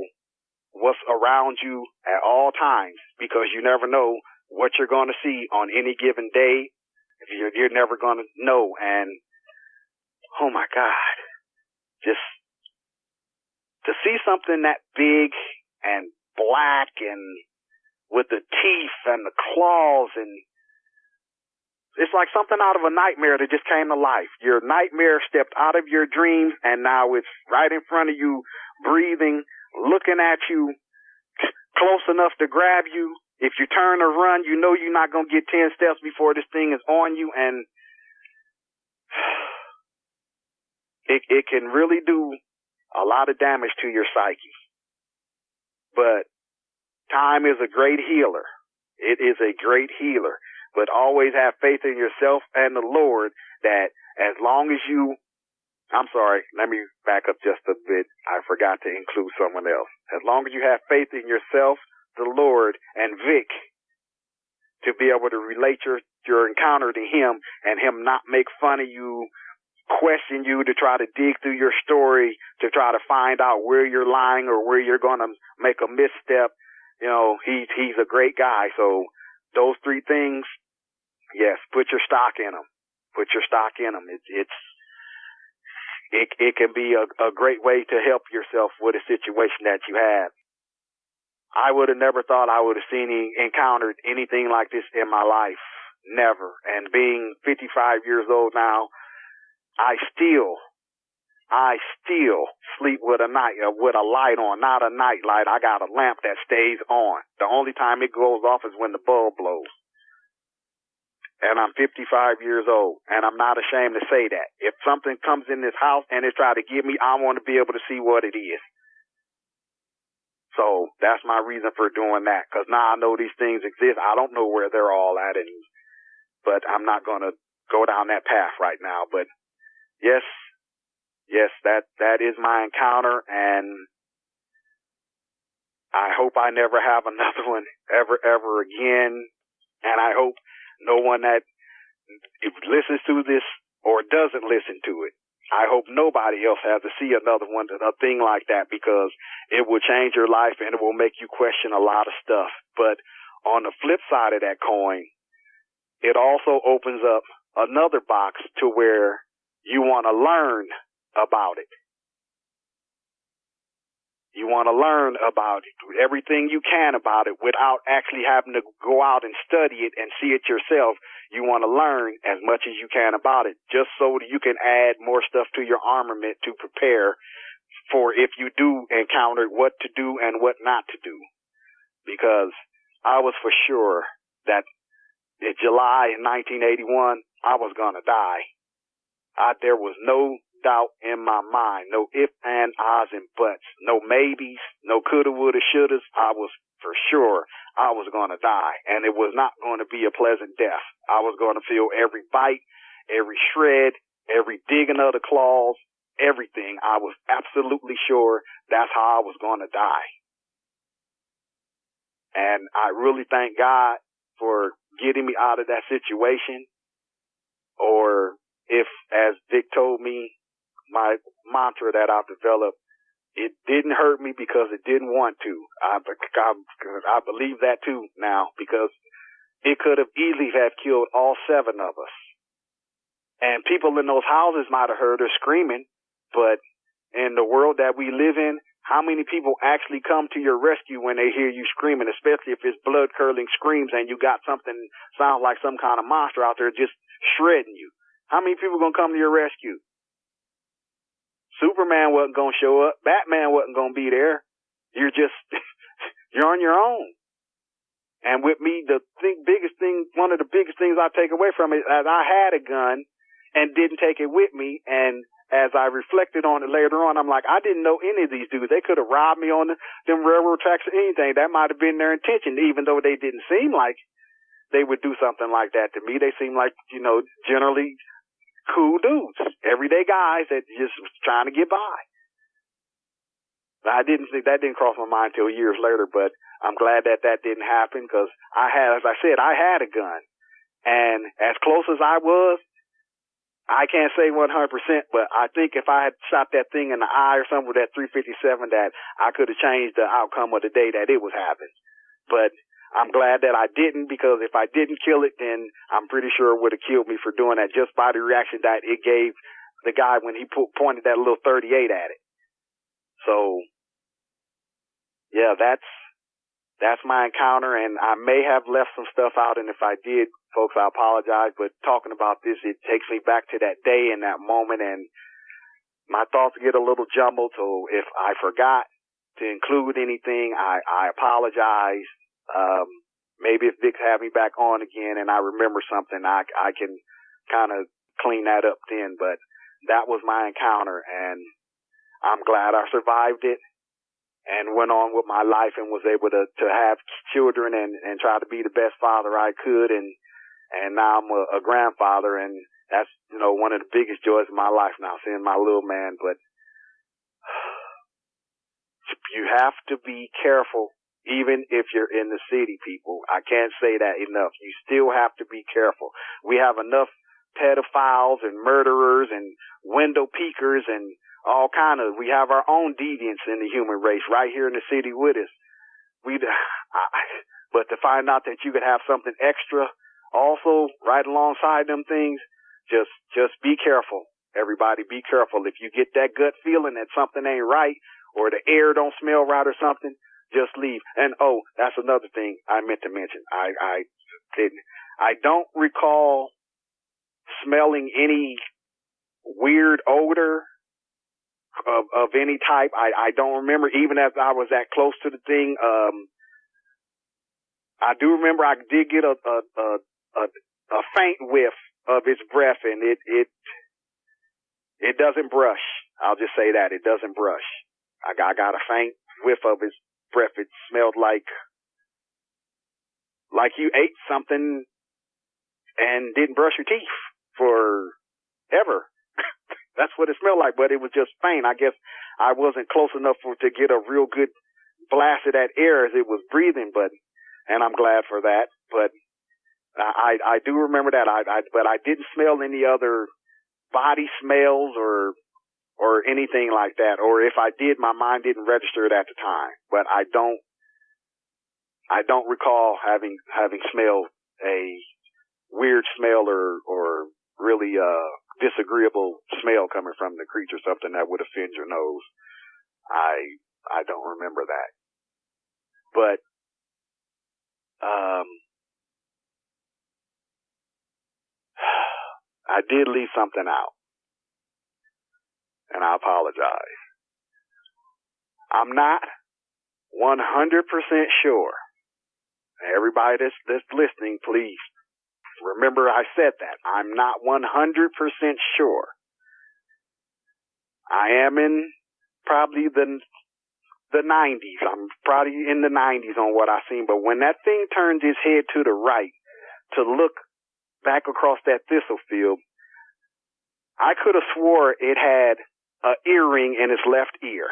what's around you at all times, because you never know what you're going to see on any given day. You're never going to know. And oh my God, just to see something that big and black and with the teeth and the claws, and it's like something out of a nightmare that just came to life. Your nightmare stepped out of your dreams, and now it's right in front of you, breathing, looking at you, close enough to grab you. If you turn or run, you know you're not going to get 10 steps before this thing is on you, and it can really do a lot of damage to your psyche. But time is a great healer. It is a great healer. But always have faith in yourself and the Lord that as long as you... I'm sorry, let me back up just a bit. I forgot to include someone else. As long as you have faith in yourself, the Lord, and Vic, to be able to relate your encounter to him and him not make fun of you, question you, to try to dig through your story, to try to find out where you're lying or where you're going to make a misstep. He's a great guy. So those three things, yes, put your stock in him. Put your stock in him. It can be a great way to help yourself with a situation that you have. I would have never thought I would have encountered anything like this in my life. Never. And being 55 years old now, I still sleep with a light on, not a night light. I got a lamp that stays on. The only time it goes off is when the bulb blows. And I'm 55 years old, and I'm not ashamed to say that. If something comes in this house and it's trying to get me, I want to be able to see what it is. So that's my reason for doing that, because now I know these things exist. I don't know where they're all at, but I'm not going to go down that path right now. But yes, that is my encounter, and I hope I never have another one ever again. And I hope no one that listens to this or doesn't listen to it, I hope nobody else has to see a thing like that, because it will change your life and it will make you question a lot of stuff. But on the flip side of that coin, it also opens up another box to where you want to learn about it. You want to learn about it, everything you can about it without actually having to go out and study it and see it yourself. You want to learn as much as you can about it, just so that you can add more stuff to your armament to prepare for if you do encounter what to do and what not to do. Because I was for sure that in July 1981, I was going to die. There was no doubt in my mind, no ifs, and odds, and buts, no maybes, no coulda, woulda, shouldas. I was for sure I was going to die, and it was not going to be a pleasant death. I was going to feel every bite, every shred, every digging of the claws, everything. I was absolutely sure that's how I was going to die. And I really thank God for getting me out of that situation. Or if, as Vic told me, my mantra that I've developed, it didn't hurt me because it didn't want to. I believe that too now, because it could have easily have killed all 7 of us. And people in those houses might have heard her screaming, but in the world that we live in, how many people actually come to your rescue when they hear you screaming, especially if it's blood-curdling screams and you got something, sounds like some kind of monster out there just shredding you? How many people going to come to your rescue? Superman wasn't going to show up. Batman wasn't going to be there. You're just, you're on your own. And with me, one of the biggest things I take away from it, is I had a gun and didn't take it with me. And as I reflected on it later on, I'm like, I didn't know any of these dudes. They could have robbed me on them railroad tracks or anything. That might have been their intention, even though they didn't seem like they would do something like that to me. They seemed like, generally cool dudes, everyday guys that just was trying to get by. That didn't cross my mind till years later, but I'm glad that didn't happen, because as I said, I had a gun. And as close as I was, I can't say 100%, but I think if I had shot that thing in the eye or something with that 357, that I could have changed the outcome of the day that it was happening. But I'm glad that I didn't, because if I didn't kill it, then I'm pretty sure it would have killed me for doing that, just by the reaction that it gave the guy when he pointed that little 38 at it. So, yeah, that's my encounter, and I may have left some stuff out, and if I did, folks, I apologize, but talking about this, it takes me back to that day and that moment, and my thoughts get a little jumbled, so if I forgot to include anything, I apologize. Maybe if Vic have me back on again and I remember something, I can kind of clean that up then. But that was my encounter, and I'm glad I survived it and went on with my life and was able to have children and try to be the best father I could. And now I'm a grandfather, and that's, one of the biggest joys of my life now, seeing my little man. But you have to be careful. Even if you're in the city, people, I can't say that enough. You still have to be careful. We have enough pedophiles and murderers and window peekers and all kind of, we have our own deviants in the human race right here in the city with us. But to find out that you could have something extra also right alongside them things, just be careful. Everybody be careful. If you get that gut feeling that something ain't right, or the air don't smell right or something, just leave. And that's another thing I meant to mention. I don't recall smelling any weird odor of any type. I don't remember, even as I was that close to the thing. I do remember I did get a faint whiff of its breath, and it doesn't brush. I'll just say that it doesn't brush. I got a faint whiff of its breath. It smelled like you ate something and didn't brush your teeth forever. That's what it smelled like, but it was just faint. I guess I wasn't close enough to get a real good blast of that air as it was breathing, and I'm glad for that. But I do remember that. But I didn't smell any other body smells or anything like that. Or if I did, my mind didn't register it at the time. But I don't recall having smelled a weird smell or really disagreeable smell coming from the creature, something that would offend your nose. I don't remember that. But I did leave something out, and I apologize. I'm not 100% sure. Everybody that's listening, please remember I said that. I'm not 100% sure. I am in probably the 90s. I'm probably in the 90s on what I've seen. But when that thing turned its head to the right to look back across that thistle field, I could have swore it had an earring in its left ear.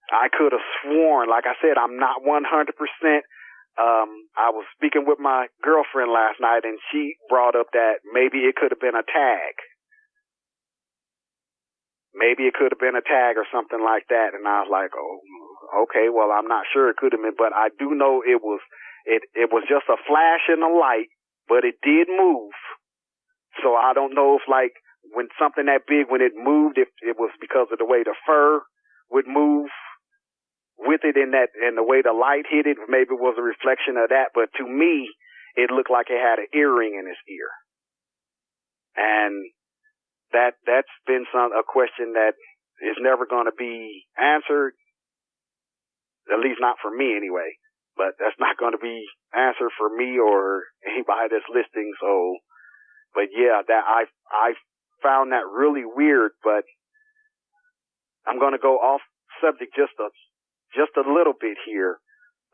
I could have sworn, like I said, I'm not 100%. I was speaking with my girlfriend last night, and she brought up that maybe it could have been a tag. Maybe it could have been a tag or something like that. And I was like, oh, okay, well, I'm not sure it could have been, but I do know it was just a flash in the light, but it did move. So I don't know if, like, when something that big, when it moved, if it was because of the way the fur would move with it and the way the light hit it, maybe it was a reflection of that. But to me, it looked like it had an earring in its ear. And that's been a question that is never going to be answered, at least not for me anyway. But that's not going to be answered for me or anybody that's listening. So, but yeah, that I found that really weird. But I'm going to go off subject just a little bit here.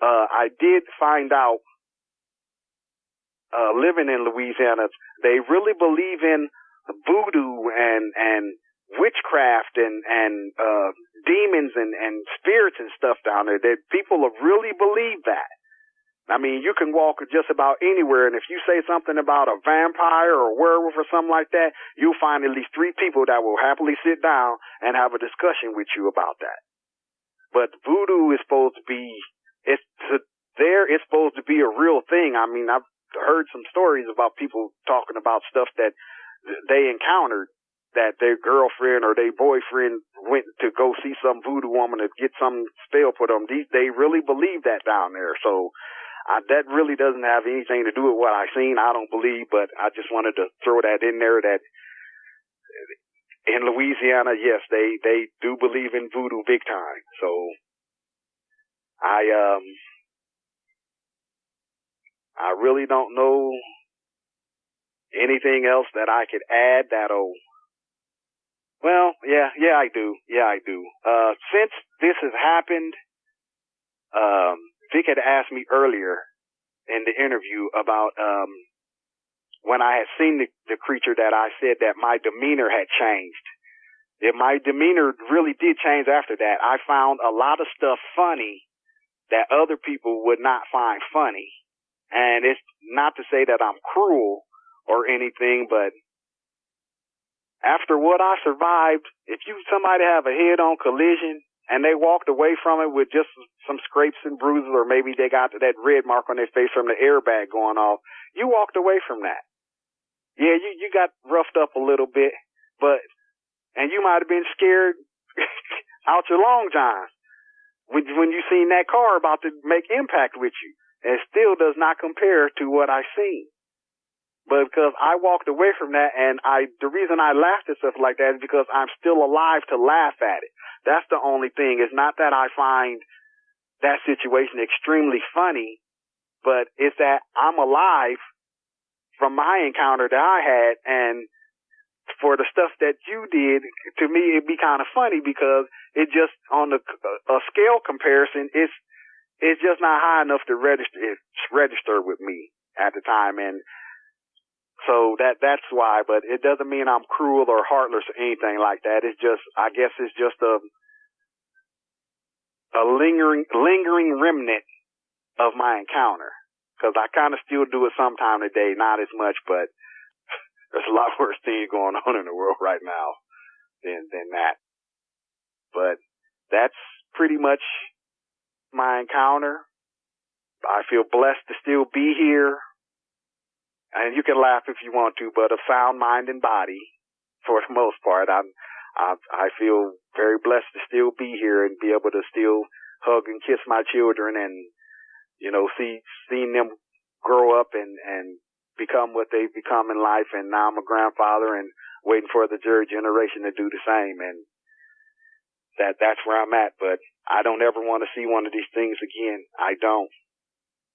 I did find out, living in Louisiana, they really believe in voodoo and witchcraft and demons and spirits and stuff down there. That people really believe that. I mean, you can walk just about anywhere, and if you say something about a vampire or a werewolf or something like that, you'll find at least 3 people that will happily sit down and have a discussion with you about that. But voodoo is supposed to be, it's supposed to be a real thing. I mean, I've heard some stories about people talking about stuff that they encountered, that their girlfriend or their boyfriend went to go see some voodoo woman to get some spell put on them. They really believe that down there. So that really doesn't have anything to do with what I've seen, I don't believe, but I just wanted to throw that in there that in Louisiana, yes, they do believe in voodoo big time. So I really don't know anything else that I could add that'll, well, yeah, I do. Since this has happened, Vic had asked me earlier in the interview about, when I had seen the creature, that I said that my demeanor had changed. My demeanor really did change after that. I found a lot of stuff funny that other people would not find funny. And it's not to say that I'm cruel or anything, but after what I survived, if somebody have a head-on collision and they walked away from it with just some scrapes and bruises, or maybe they got that red mark on their face from the airbag going off, you walked away from that. Yeah, you got roughed up a little bit, and you might have been scared out your long john when you seen that car about to make impact with you. It still does not compare to what I seen. But because I walked away from that, and the reason I laughed at stuff like that is because I'm still alive to laugh at it. That's the only thing. It's not that I find that situation extremely funny, but it's that I'm alive from my encounter that I had, and for the stuff that you did, to me, it'd be kind of funny because it just, on a scale comparison, it's just not high enough to register with me at the time. And so that's why, but it doesn't mean I'm cruel or heartless or anything like that. It's just, I guess it's just a lingering remnant of my encounter. Because I kind of still do it sometime today, not as much, but there's a lot worse things going on in the world right now than that. But that's pretty much my encounter. I feel blessed to still be here. and you can laugh if you want to, but of sound mind and body for the most part. I feel very blessed to still be here and be able to still hug and kiss my children and, you know, seeing them grow up and become what they've become in life. And now I'm a grandfather and waiting for the third generation to do the same. And that's where I'm at. But I don't ever want to see one of these things again. I don't.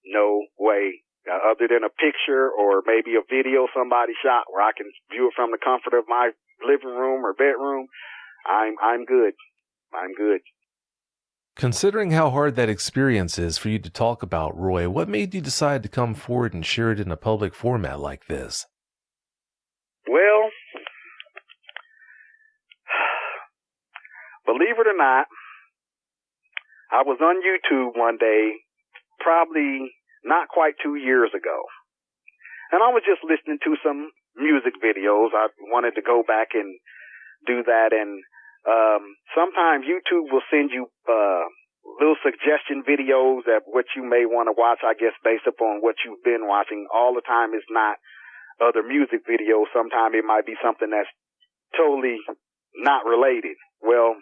No way. Other than a picture or maybe a video somebody shot where I can view it from the comfort of my living room or bedroom, I'm good. I'm good. Considering how hard that experience is for you to talk about, Roy, what made you decide to come forward and share it in a public format like this? Well, believe it or not, I was on YouTube one day, probably not quite 2 years ago, and I was just listening to some music videos. I wanted to go back and do that, and sometimes YouTube will send you little suggestion videos of what you may want to watch, I guess, based upon what you've been watching. All the time it's not other music videos. Sometimes it might be something that's totally not related. Well,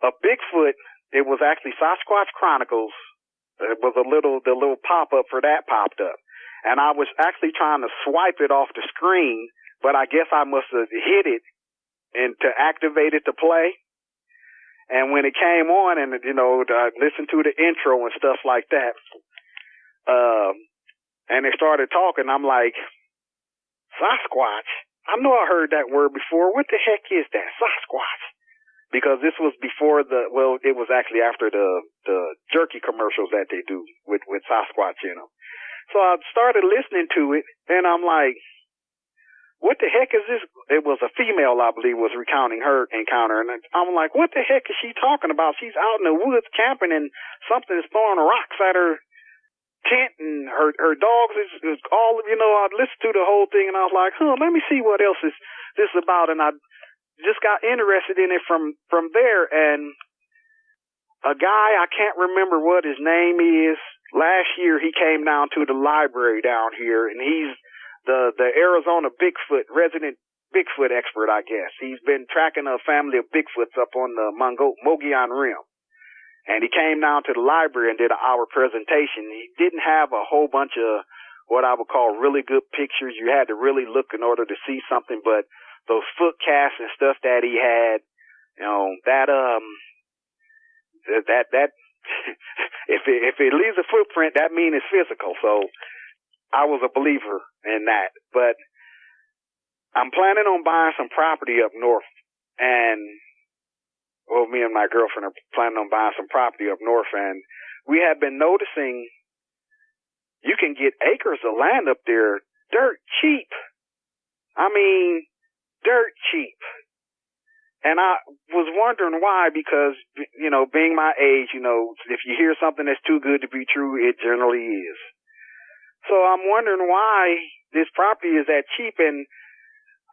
a Bigfoot, it was actually Sasquatch Chronicles. It was the little pop-up for that popped up. And I was actually trying to swipe it off the screen, but I guess I must have hit it and to activate it to play. And when it came on and, you know, I listened to the intro and stuff like that, and they started talking, I'm like, Sasquatch? I know I heard that word before. What the heck is that? Sasquatch? Because this was before it was actually after the jerky commercials that they do with Sasquatch in them. So I started listening to it, and I'm like, what the heck is this? It was a female, I believe, was recounting her encounter. And I'm like, what the heck is she talking about? She's out in the woods camping and something is throwing rocks at her tent and her dogs is all, you know, I listened to the whole thing and I was like, let me see what else is this about. And I just got interested in it from there. And a guy, I can't remember what his name is. Last year he came down to the library down here, and he's the Arizona Bigfoot, resident Bigfoot expert, I guess. He's been tracking a family of Bigfoots up on the Mogollon Rim. And he came down to the library and did an hour presentation. He didn't have a whole bunch of what I would call really good pictures. You had to really look in order to see something, but those foot casts and stuff that he had, you know, that if it leaves a footprint, that means it's physical. So I was a believer in that. But I'm planning on buying some property up north, and me and my girlfriend are planning on buying some property up north, and we have been noticing you can get acres of land up there dirt cheap. I mean, dirt cheap. And I was wondering why, because, you know, being my age, you know, if you hear something that's too good to be true, it generally is. So I'm wondering why this property is that cheap, and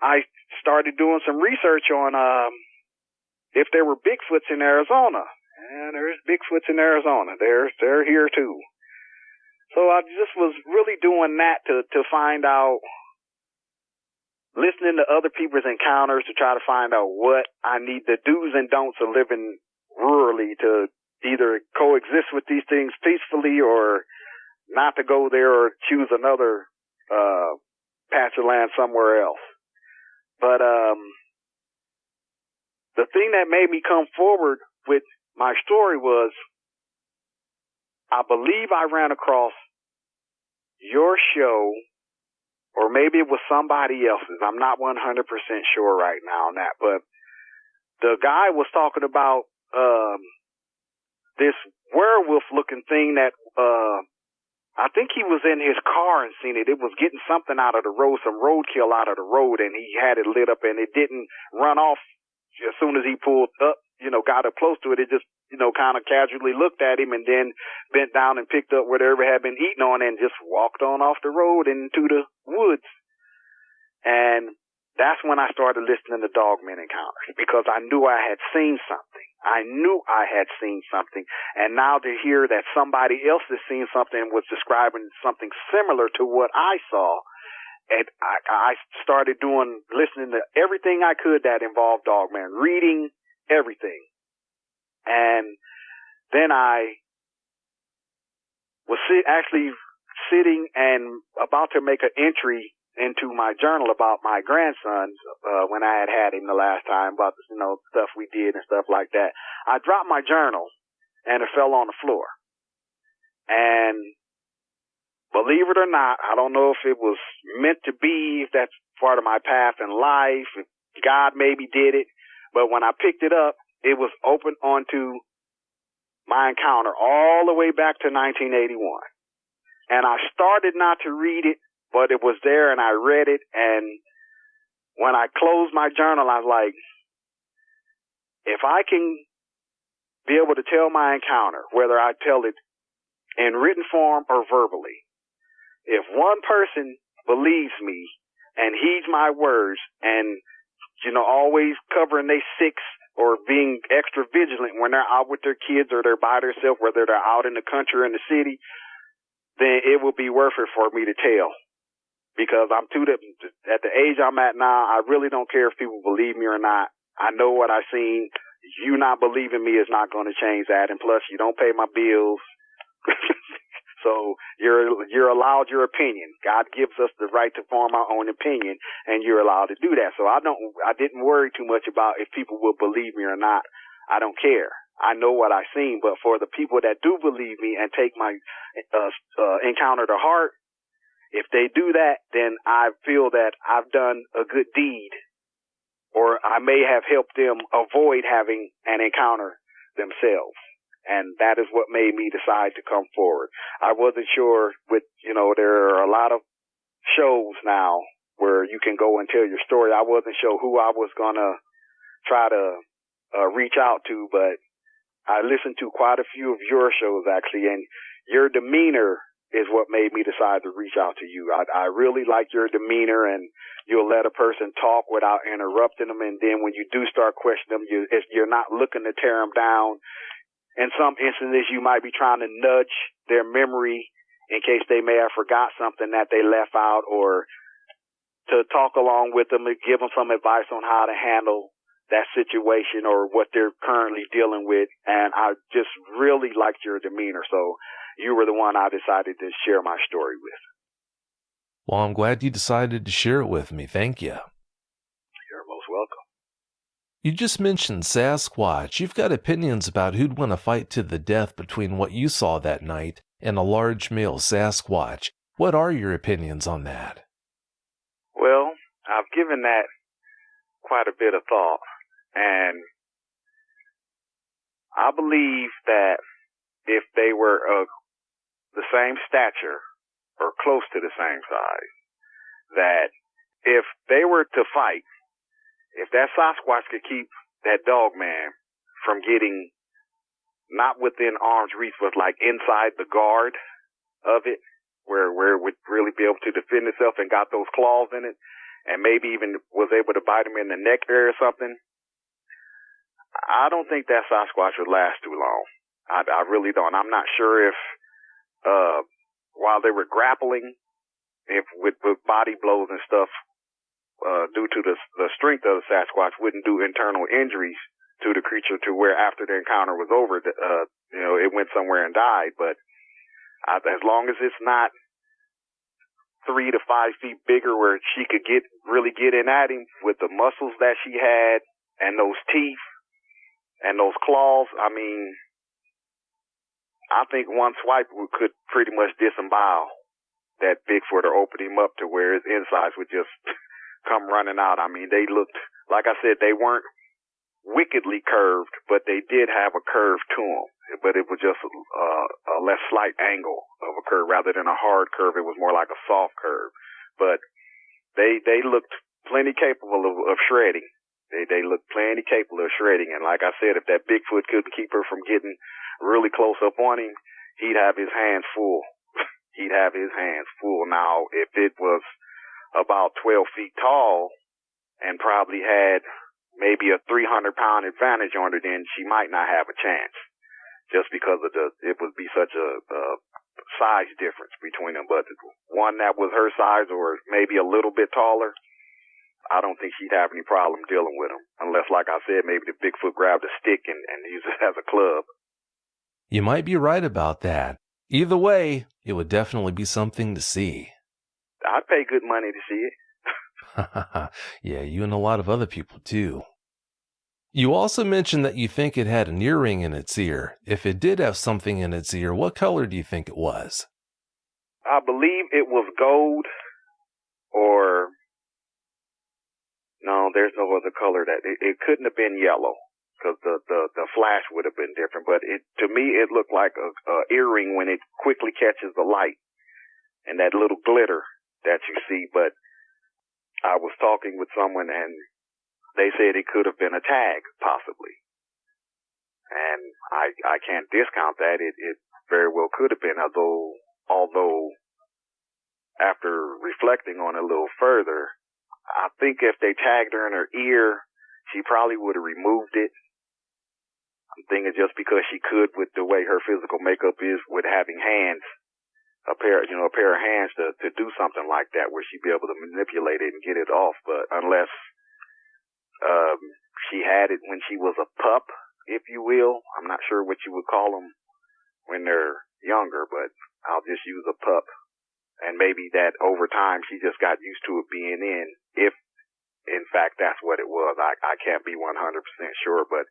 I started doing some research on if there were Bigfoots in Arizona. And there's Bigfoots in Arizona. They're here too. So I just was really doing that to find out, listening to other people's encounters to try to find out what I need, the do's and don'ts of living rurally, to either coexist with these things peacefully or not to go there or choose another patch of land somewhere else. But the thing that made me come forward with my story was, I believe I ran across your show, or maybe it was somebody else's. I'm not 100% sure right now on that. But the guy was talking about this werewolf-looking thing that I think he was in his car and seen it. It was getting something out of the road, some roadkill out of the road, and he had it lit up, and it didn't run off as soon as he pulled up, you know, got up close to it. It just, you know, kind of casually looked at him and then bent down and picked up whatever had been eaten on and just walked on off the road into the woods. And that's when I started listening to Dogman encounters, because I knew I had seen something. I knew I had seen something. And now to hear that somebody else has seen something and was describing something similar to what I saw, and I started listening to everything I could that involved Dogman, reading everything. And then I was actually sitting and about to make an entry into my journal about my grandson when I had him the last time, about stuff we did and stuff like that. I dropped my journal and it fell on the floor. And believe it or not, I don't know if it was meant to be, if that's part of my path in life, if God maybe did it, but when I picked it up, it was open onto my encounter all the way back to 1981. And I started not to read it, but it was there and I read it. And when I closed my journal, I was like, if I can be able to tell my encounter, whether I tell it in written form or verbally, if one person believes me and heeds my words and, always covering their six or being extra vigilant when they're out with their kids or they're by themselves, whether they're out in the country or in the city, then it will be worth it for me to tell. Because at the age I'm at now, I really don't care if people believe me or not. I know what I've seen. You not believing me is not going to change that. And plus, you don't pay my bills. So you're allowed your opinion. God gives us the right to form our own opinion, and you're allowed to do that. So I didn't worry too much about if people will believe me or not. I don't care. I know what I've seen. But for the people that do believe me and take my encounter to heart, if they do that, then I feel that I've done a good deed, or I may have helped them avoid having an encounter themselves. And that is what made me decide to come forward. I wasn't sure there are a lot of shows now where you can go and tell your story. I wasn't sure who I was going to try to reach out to, but I listened to quite a few of your shows actually, and your demeanor is what made me decide to reach out to you. I really like your demeanor, and you'll let a person talk without interrupting them. And then when you do start questioning them, you're not looking to tear them down. In some instances, you might be trying to nudge their memory in case they may have forgot something that they left out, or to talk along with them and give them some advice on how to handle that situation or what they're currently dealing with. And I just really liked your demeanor. So you were the one I decided to share my story with. Well, I'm glad you decided to share it with me. Thank you. You're most welcome. You just mentioned Sasquatch. You've got opinions about who'd win a fight to the death between what you saw that night and a large male Sasquatch. What are your opinions on that? Well, I've given that quite a bit of thought, and I believe that if they were the same stature or close to the same size, that if they were to fight, if that Sasquatch could keep that Dogman from getting not within arm's reach, but like inside the guard of it, where it would really be able to defend itself and got those claws in it, and maybe even was able to bite him in the neck area or something, I don't think that Sasquatch would last too long. I really don't. I'm not sure if while they were grappling, if with body blows and stuff, due to the strength of the Sasquatch, wouldn't do internal injuries to the creature to where after the encounter was over, it went somewhere and died. But as long as it's not 3 to 5 feet bigger, where she could really get in at him with the muscles that she had and those teeth and those claws, I mean, I think one swipe could pretty much disembowel that Bigfoot or open him up to where his insides would just come running out. I mean, they looked, like I said, they weren't wickedly curved, but they did have a curve to them. But it was just a less slight angle of a curve rather than a hard curve. It was more like a soft curve. But they looked plenty capable of shredding. They looked plenty capable of shredding. And like I said, if that Bigfoot couldn't keep her from getting really close up on him, he'd have his hands full. He'd have his hands full. Now, if it was about 12 feet tall and probably had maybe a 300-pound advantage on her, then she might not have a chance, just because of it would be such a size difference between them. But one that was her size or maybe a little bit taller, I don't think she'd have any problem dealing with them, unless, like I said, maybe the Bigfoot grabbed a stick and used it as a club. You might be right about that. Either way, it would definitely be something to see. I'd pay good money to see it. Yeah, you and a lot of other people, too. You also mentioned that you think it had an earring in its ear. If it did have something in its ear, what color do you think it was? I believe it was gold, or no, there's no other color. That it couldn't have been yellow, because the flash would have been different. But to me, it looked like a earring when it quickly catches the light and that little glitter that you see. But I was talking with someone, and they said it could have been a tag, possibly. And I can't discount that. It very well could have been, although after reflecting on it a little further, I think if they tagged her in her ear, she probably would have removed it. I'm thinking just because she could, with the way her physical makeup is, with having hands, a pair of hands to do something like that, where she'd be able to manipulate it and get it off. But unless she had it when she was a pup, if you will, I'm not sure what you would call them when they're younger, but I'll just use a pup. And maybe that over time she just got used to it being in, if in fact that's what it was. I can't be 100% sure, but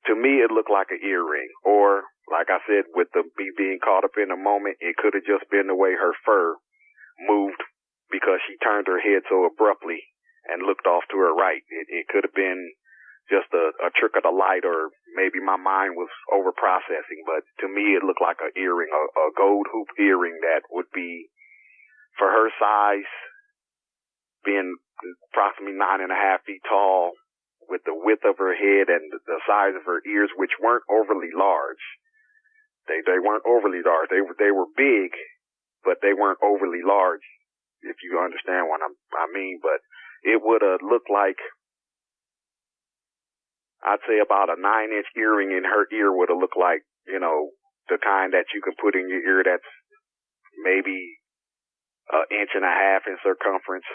to me it looked like an earring. Or, like I said, with me being caught up in the moment, it could have just been the way her fur moved because she turned her head so abruptly and looked off to her right. It could have been just a trick of the light, or maybe my mind was over processing, but to me it looked like an earring, a gold hoop earring that would be, for her size, being approximately 9.5 feet tall, with the width of her head and the size of her ears, which weren't overly large. They weren't overly large. They were big, but they weren't overly large, if you understand what I mean. But it would have looked like, I'd say about a 9-inch earring in her ear would have looked like, the kind that you can put in your ear that's maybe 1.5 inches in circumference,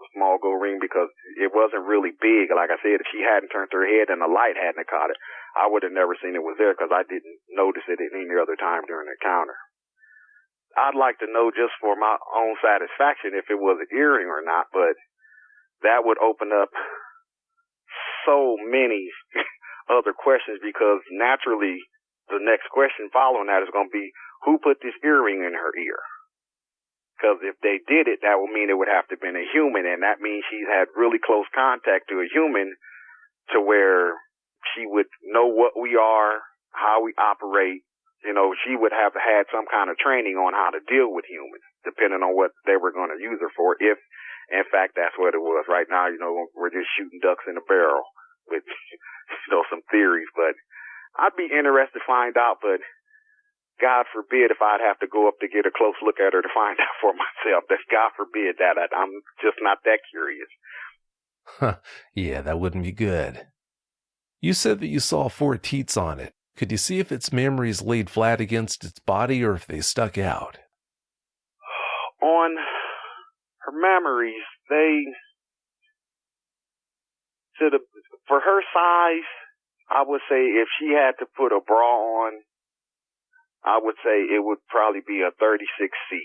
a small gold ring, because it wasn't really big. Like I said, if she hadn't turned her head and the light hadn't caught it, I would have never seen it was there, because I didn't notice it at any other time during the encounter. I'd like to know, just for my own satisfaction, if it was an earring or not, but that would open up so many other questions, because naturally the next question following that is going to be, who put this earring in her ear? Because if they did it, that would mean it would have to have been a human, and that means she's had really close contact to a human to where she would know what we are, how we operate. She would have had some kind of training on how to deal with humans, depending on what they were going to use her for, if in fact that's what it was. Right now, we're just shooting ducks in a barrel with, some theories, but I'd be interested to find out, but God forbid if I'd have to go up to get a close look at her to find out for myself. That God forbid that. I'm just not that curious. Yeah, that wouldn't be good. You said that you saw 4 teats on it. Could you see if its memories laid flat against its body or if they stuck out? On her memories, for her size, I would say if she had to put a bra on, I would say it would probably be a 36C.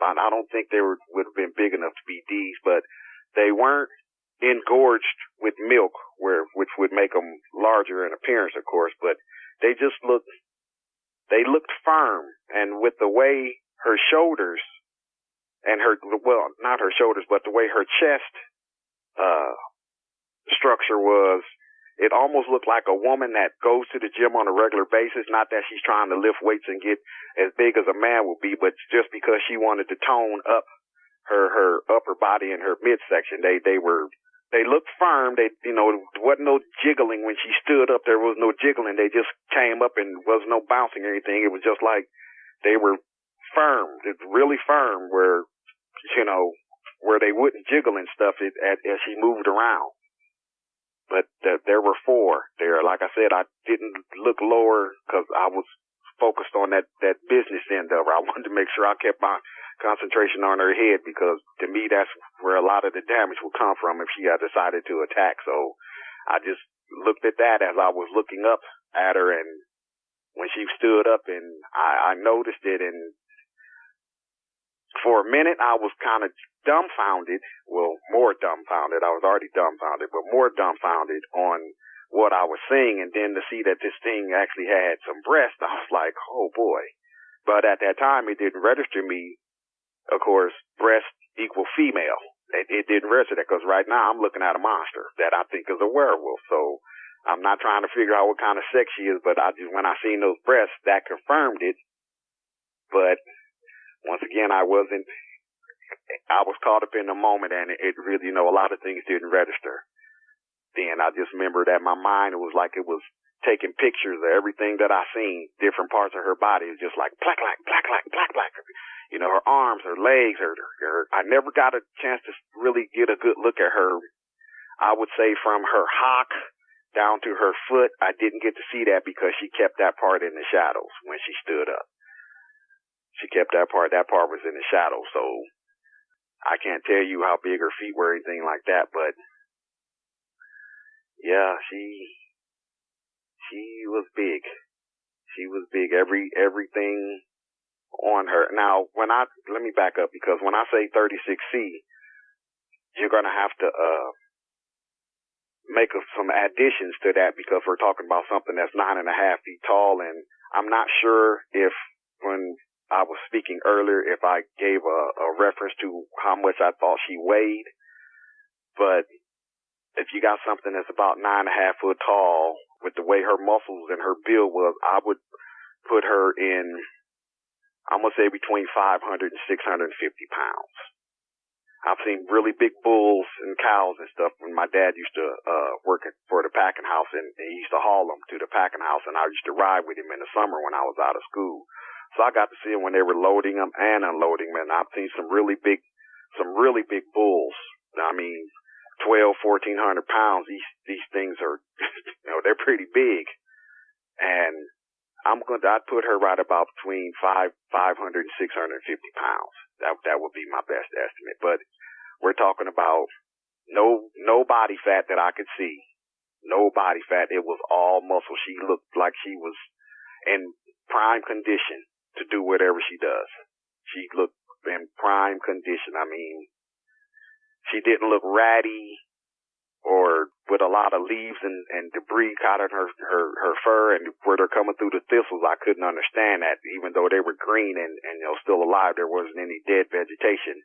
I don't think they would have been big enough to be D's, but they weren't engorged with milk, which would make them larger in appearance, of course, but they looked firm. And with the way her shoulders and not her shoulders, but the way her chest structure was, it almost looked like a woman that goes to the gym on a regular basis. Not that she's trying to lift weights and get as big as a man would be, but just because she wanted to tone up her upper body and her midsection. They looked firm. There wasn't no jiggling when she stood up. There was no jiggling. They just came up and was no bouncing or anything. It was just like they were firm. It's really firm where they wouldn't jiggle and stuff as she moved around. but there were 4 there. Like I said, I didn't look lower because I was focused on that business end of her. I wanted to make sure I kept my concentration on her head, because to me that's where a lot of the damage would come from if she had decided to attack. So I just looked at that as I was looking up at her, and when she stood up, and I noticed it, and for a minute I was kind of dumbfounded. Well, more dumbfounded. I was already dumbfounded, but more dumbfounded on what I was seeing. And then to see that this thing actually had some breast, I was like, oh boy. But at that time, it didn't register me. Of course, breast equal female. It didn't register that, because right now I'm looking at a monster that I think is a werewolf. So I'm not trying to figure out what kind of sex she is, but when I seen those breasts, that confirmed it. But once again, I was caught up in the moment, and it really, a lot of things didn't register. Then I just remember that my mind, it was like it was taking pictures of everything that I seen, different parts of her body. It was just like black, black, black, black, black, black. Her arms, her legs, her I never got a chance to really get a good look at her. I would say from her hock down to her foot, I didn't get to see that because she kept that part in the shadows when she stood up. She kept that part was in the shadows. So I can't tell you how big her feet were or anything like that, but yeah, she was big. She was big. Everything on her. Now, let me back up, because when I say 36C, you're going to have to make some additions to that, because we're talking about something that's 9.5 feet tall, and I'm not sure if, when I was speaking earlier, if I gave a reference to how much I thought she weighed, but if you got something that's about 9.5 foot tall, with the way her muscles and her build was, I would put her in, I'm going to say, between 500 and 650 pounds. I've seen really big bulls and cows and stuff when my dad used to work for the packing house, and he used to haul them to the packing house, and I used to ride with him in the summer when I was out of school. So I got to see them when they were loading them and unloading them, and I've seen some really big bulls. I mean, 1,400 pounds. These things are, they're pretty big, and I'd put her right about between 500 and 650 pounds. That would be my best estimate. But we're talking about no body fat that I could see. No body fat. It was all muscle. She looked like she was in prime condition to do whatever she does. She looked in prime condition. I mean, she didn't look ratty or with a lot of leaves and debris caught in her fur, and where they're coming through the thistles. I couldn't understand that. Even though they were green and still alive, there wasn't any dead vegetation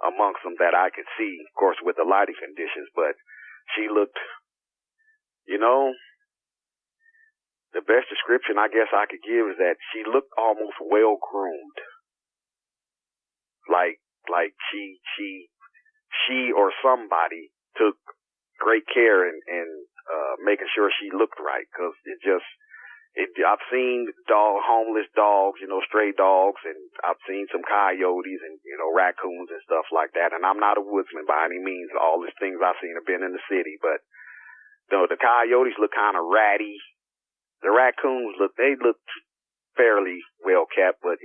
amongst them that I could see, of course, with the lighting conditions. But she looked, the best description I guess I could give is that she looked almost well groomed. Like she or somebody took great care in making sure she looked right, because I've seen homeless dogs, stray dogs, and I've seen some coyotes and, raccoons and stuff like that. And I'm not a woodsman by any means. All these things I've seen have been in the city, but the coyotes look kind of ratty. The raccoons look fairly well kept, but,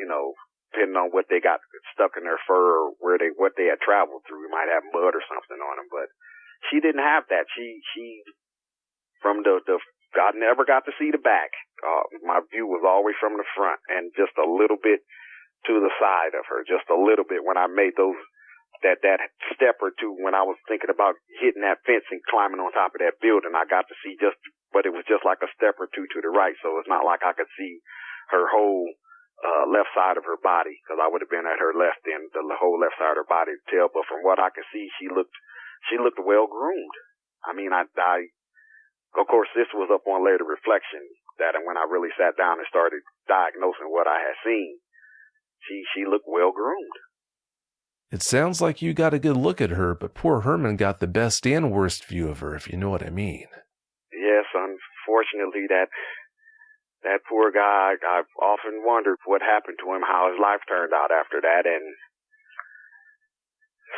depending on what they got stuck in their fur or what they had traveled through, we might have mud or something on them. But she didn't have that. She from I never got to see the back. My view was always from the front and just a little bit to the side of her, just a little bit. When I made that step or two, when I was thinking about hitting that fence and climbing on top of that building, I got to see but it was just like a step or two to the right. So it's not like I could see her whole left side of her body, because I would have been at her left end, the whole left side of her body to tell. But from what I could see, she looked well groomed. I mean, I of course, this was up on later reflection, that when I really sat down and started diagnosing what I had seen, she looked well groomed. It sounds like you got a good look at her, but poor Herman got the best and worst view of her, if you know what I mean. Yes, unfortunately, that poor guy, I've often wondered what happened to him, how his life turned out after that. And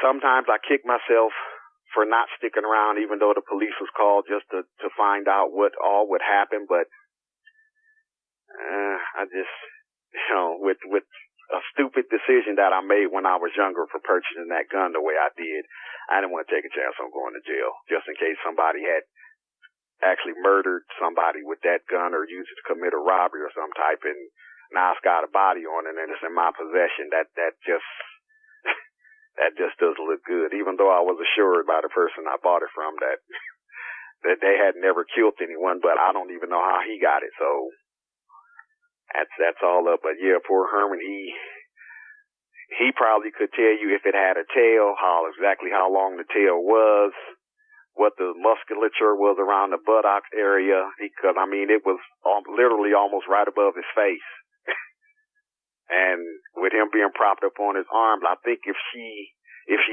sometimes I kick myself for not sticking around, even though the police was called just to find out what all would happen. But I just, with a stupid decision that I made when I was younger for purchasing that gun the way I did, I didn't want to take a chance on going to jail just in case somebody had actually murdered somebody with that gun or used it to commit a robbery or some type, and now it's got a body on it and it's in my possession. That just that just doesn't look good. Even though I was assured by the person I bought it from that they had never killed anyone, but I don't even know how he got it. So that's all up. But yeah, poor Herman, he probably could tell you if it had a tail, exactly how long the tail was, what the musculature was around the buttocks area, because I mean it was literally almost right above his face. And with him being propped up on his arms, I think if she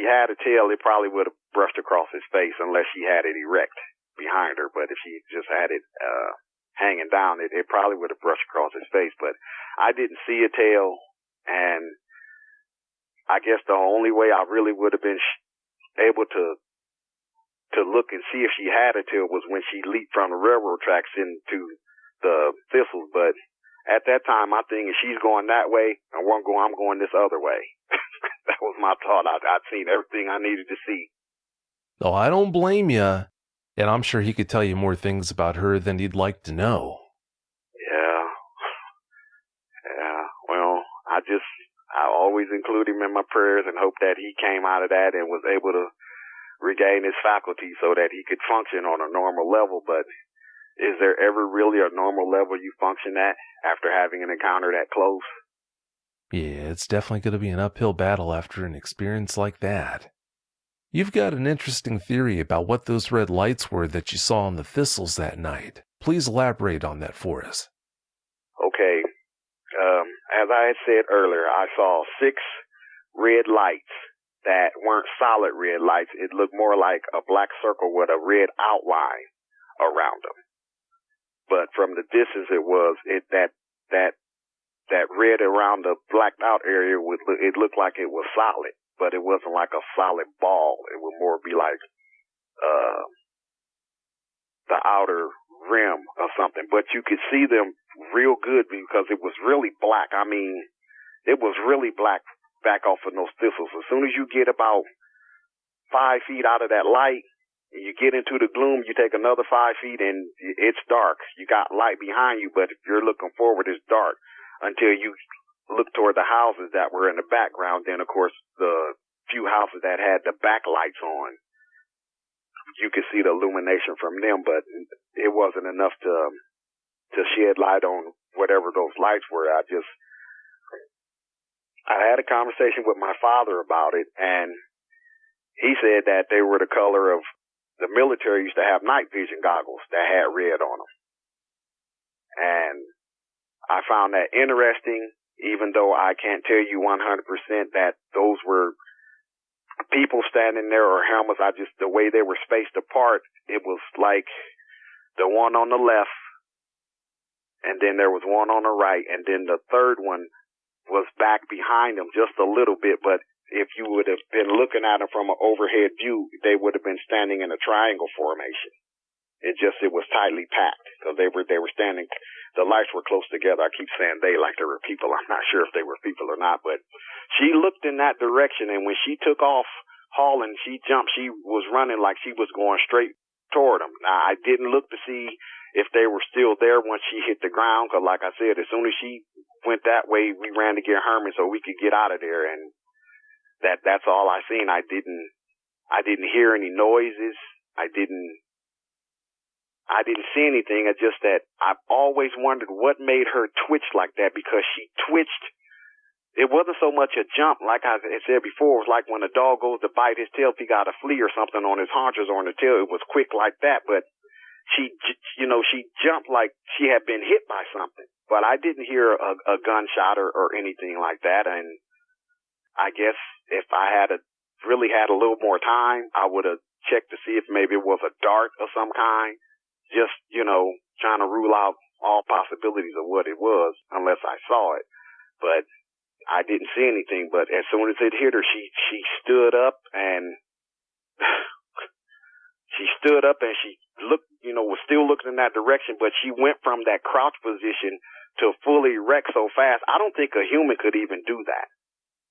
had a tail, it probably would have brushed across his face unless she had it erect behind her. But if she just had it hanging down, it probably would have brushed across his face. But I didn't see a tail, and I guess the only way I really would have been able to look and see if she had a tail was when she leaped from the railroad tracks into the thistles. But at that time, my thing is she's going that way, and I'm going this other way. That was my thought. I'd seen everything I needed to see. Oh, I don't blame you. And I'm sure he could tell you more things about her than you'd like to know. Yeah. Well, I always include him in my prayers and hope that he came out of that and was able to regain his faculty so that he could function on a normal level. But is there ever really a normal level you function at after having an encounter that close? Yeah, it's definitely going to be an uphill battle after an experience like that. You've got an interesting theory about what those red lights were that you saw in the thistles that night. Please elaborate on that for us. Okay. As I had said earlier, I saw 6 red lights that weren't solid red lights. It looked more like a black circle with a red outline around them. But from the distance that red around the blacked out area it looked like it was solid, but it wasn't like a solid ball. It would more be like the outer rim or something. But you could see them real good because it was really black. I mean, it was really black back off of those thistles. As soon as you get about 5 feet out of that light, you get into the gloom, you take another 5 feet and it's dark. You got light behind you, but if you're looking forward, it's dark until you look toward the houses that were in the background. Then, of course, the few houses that had the backlights on, you could see the illumination from them, but it wasn't enough to shed light on whatever those lights were. I had a conversation with my father about it, and he said that they were the color of the military used to have night vision goggles that had red on them. And I found that interesting, even though I can't tell you 100% that those were people standing there or helmets. The way they were spaced apart, it was like the one on the left, and then there was one on the right, and then the third one was back behind them just a little bit, but if you would have been looking at them from an overhead view, they would have been standing in a triangle formation. It was tightly packed because they were standing, the lights were close together. I keep saying they like there were people. I'm not sure if they were people or not, but she looked in that direction, and when she took off hauling, she jumped, she was running like she was going straight toward them. Now, I didn't look to see if they were still there once she hit the ground, because like I said, as soon as she went that way, we ran to get Herman so we could get out of there, and that's all I seen. I didn't hear any noises. I didn't see anything. It's just that I've always wondered what made her twitch like that, because she twitched. It wasn't so much a jump, like I had said before. It was like when a dog goes to bite his tail, if he got a flea or something on his haunches or on the tail, it was quick like that. But she jumped like she had been hit by something. But I didn't hear a gunshot or anything like that. And I guess if I really had a little more time, I would have checked to see if maybe it was a dart of some kind. Just, trying to rule out all possibilities of what it was, unless I saw it. But I didn't see anything. But as soon as it hit her, she stood up, and she stood up and she looked, was still looking in that direction, but she went from that crouch position to fully erect so fast. I don't think a human could even do that.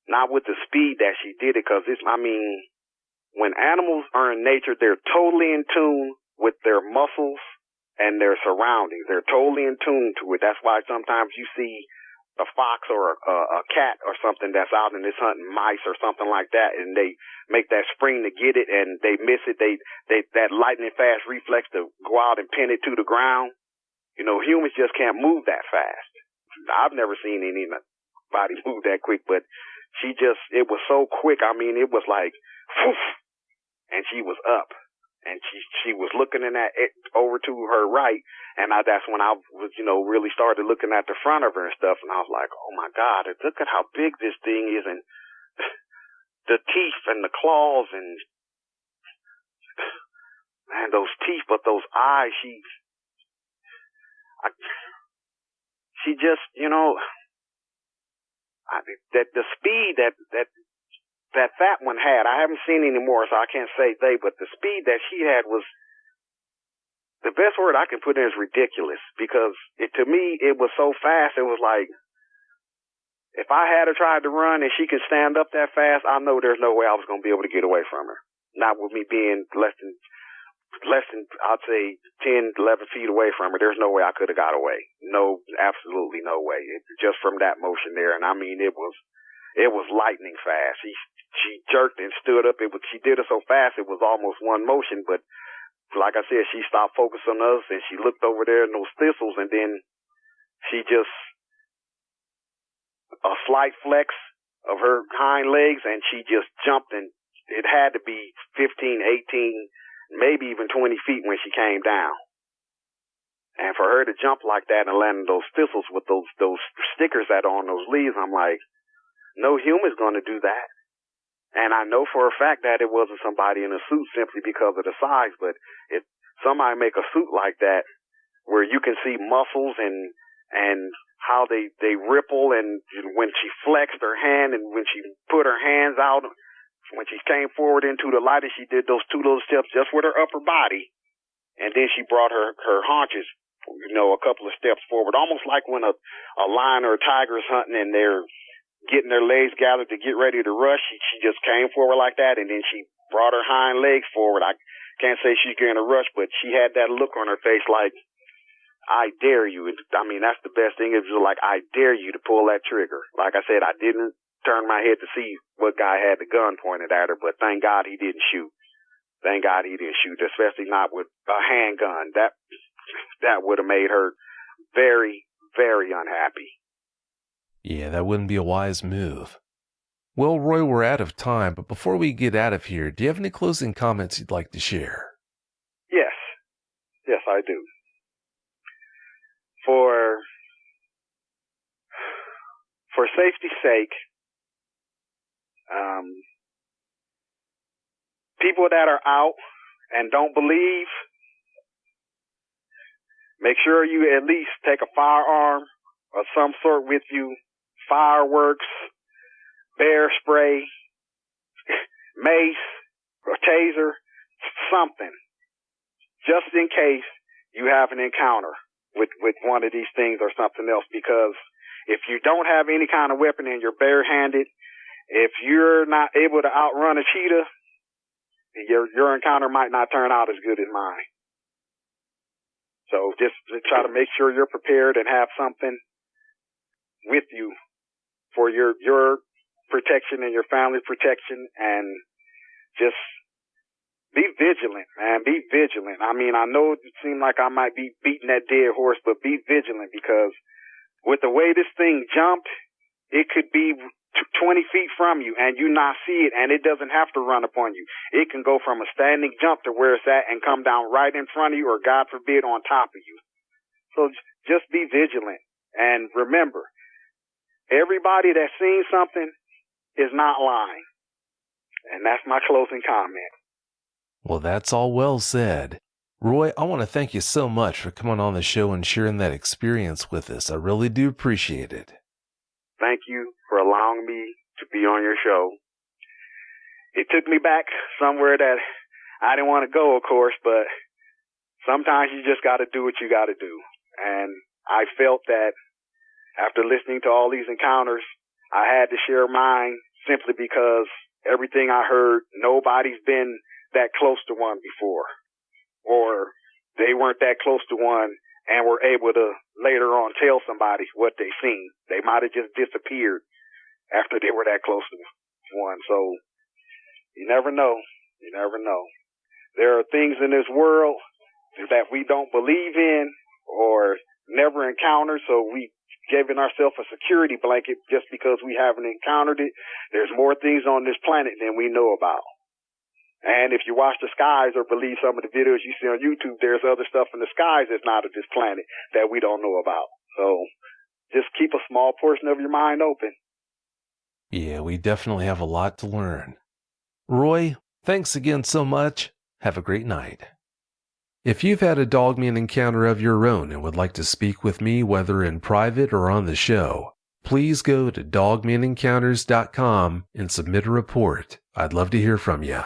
Not with the speed that she did it, because when animals are in nature, they're totally in tune with their muscles and their surroundings. They're totally in tune to it. That's why sometimes you see a fox or a cat or something that's out and it's hunting mice or something like that, and they make that spring to get it and they miss it. They that lightning fast reflex to go out and pin it to the ground. Humans just can't move that fast. I've never seen anybody move that quick, but it was so quick. It was like, whoosh, and she was up. And she was looking over to her right, and that's when I was, really started looking at the front of her and stuff, and I was like, oh my God, look at how big this thing is, and the teeth and the claws, and man, those teeth, but those eyes, she just, the speed that fat one had, I haven't seen any more, so I can't say but the speed that she had was, the best word I can put in is ridiculous, because to me, it was so fast, it was like, if I had tried to run and she could stand up that fast, I know there's no way I was going to be able to get away from her. Not with me being less than, I'd say 10, 11 feet away from her. There's no way I could have got away. No, absolutely no way. Just from that motion there. And it was lightning fast. She jerked and stood up. She did it so fast, it was almost one motion. But like I said, she stopped focusing on us and she looked over there in those thistles, and then she just, a slight flex of her hind legs, and she just jumped, and it had to be 15, 18, maybe even 20 feet when she came down. And for her to jump like that and land in those thistles with those stickers that are on those leaves, I'm like, no human's going to do that. And I know for a fact that it wasn't somebody in a suit simply because of the size, but if somebody make a suit like that where you can see muscles and how they ripple, and when she flexed her hand and when she put her hands out, when she came forward into the light, and she did those two little steps just with her upper body, and then she brought her haunches, a couple of steps forward, almost like when a lion or a tiger is hunting and they're getting their legs gathered to get ready to rush. She just came forward like that, and then she brought her hind legs forward. I can't say she's going to rush, but she had that look on her face like, I dare you. That's the best thing. It was like, I dare you to pull that trigger. Like I said, I didn't turn my head to see what guy had the gun pointed at her, but thank God he didn't shoot. Thank God he didn't shoot, especially not with a handgun. That would have made her very, very unhappy. Yeah, that wouldn't be a wise move. Well, Roy, we're out of time, but before we get out of here, do you have any closing comments you'd like to share? Yes. Yes, I do. For safety's sake, people that are out and don't believe, make sure you at least take a firearm of some sort with you, fireworks, bear spray, mace, or taser, something, just in case you have an encounter with one of these things or something else, because if you don't have any kind of weapon and you're barehanded, if you're not able to outrun a cheetah, your encounter might not turn out as good as mine. So just try to make sure you're prepared and have something with you for your protection and your family's protection, and just be vigilant, man. Be vigilant. I know it seemed like I might be beating that dead horse, but be vigilant, because with the way this thing jumped, it could be 20 feet from you and you not see it, and it doesn't have to run upon you. It can go from a standing jump to where it's at and come down right in front of you, or God forbid, on top of you. So just be vigilant. And remember, everybody that's seen something is not lying. And that's my closing comment. Well, that's all well said. Roy, I want to thank you so much for coming on the show and sharing that experience with us. I really do appreciate it. Thank you for allowing me to be on your show. It took me back somewhere that I didn't want to go, of course, but sometimes you just got to do what you got to do. And I felt that after listening to all these encounters, I had to share mine simply because everything I heard, nobody's been that close to one before. Or they weren't that close to one and were able to later on tell somebody what they seen. They might have just disappeared after they were that close to one. So you never know. You never know. There are things in this world that we don't believe in or never encountered, so we giving ourselves a security blanket just because we haven't encountered it. There's more things on this planet than we know about. And if you watch the skies or believe some of the videos you see on YouTube, there's other stuff in the skies that's not of this planet that we don't know about. So just keep a small portion of your mind open. Yeah, we definitely have a lot to learn. Roy, thanks again so much. Have a great night. If you've had a Dogman encounter of your own and would like to speak with me, whether in private or on the show, please go to dogmanencounters.com and submit a report. I'd love to hear from you.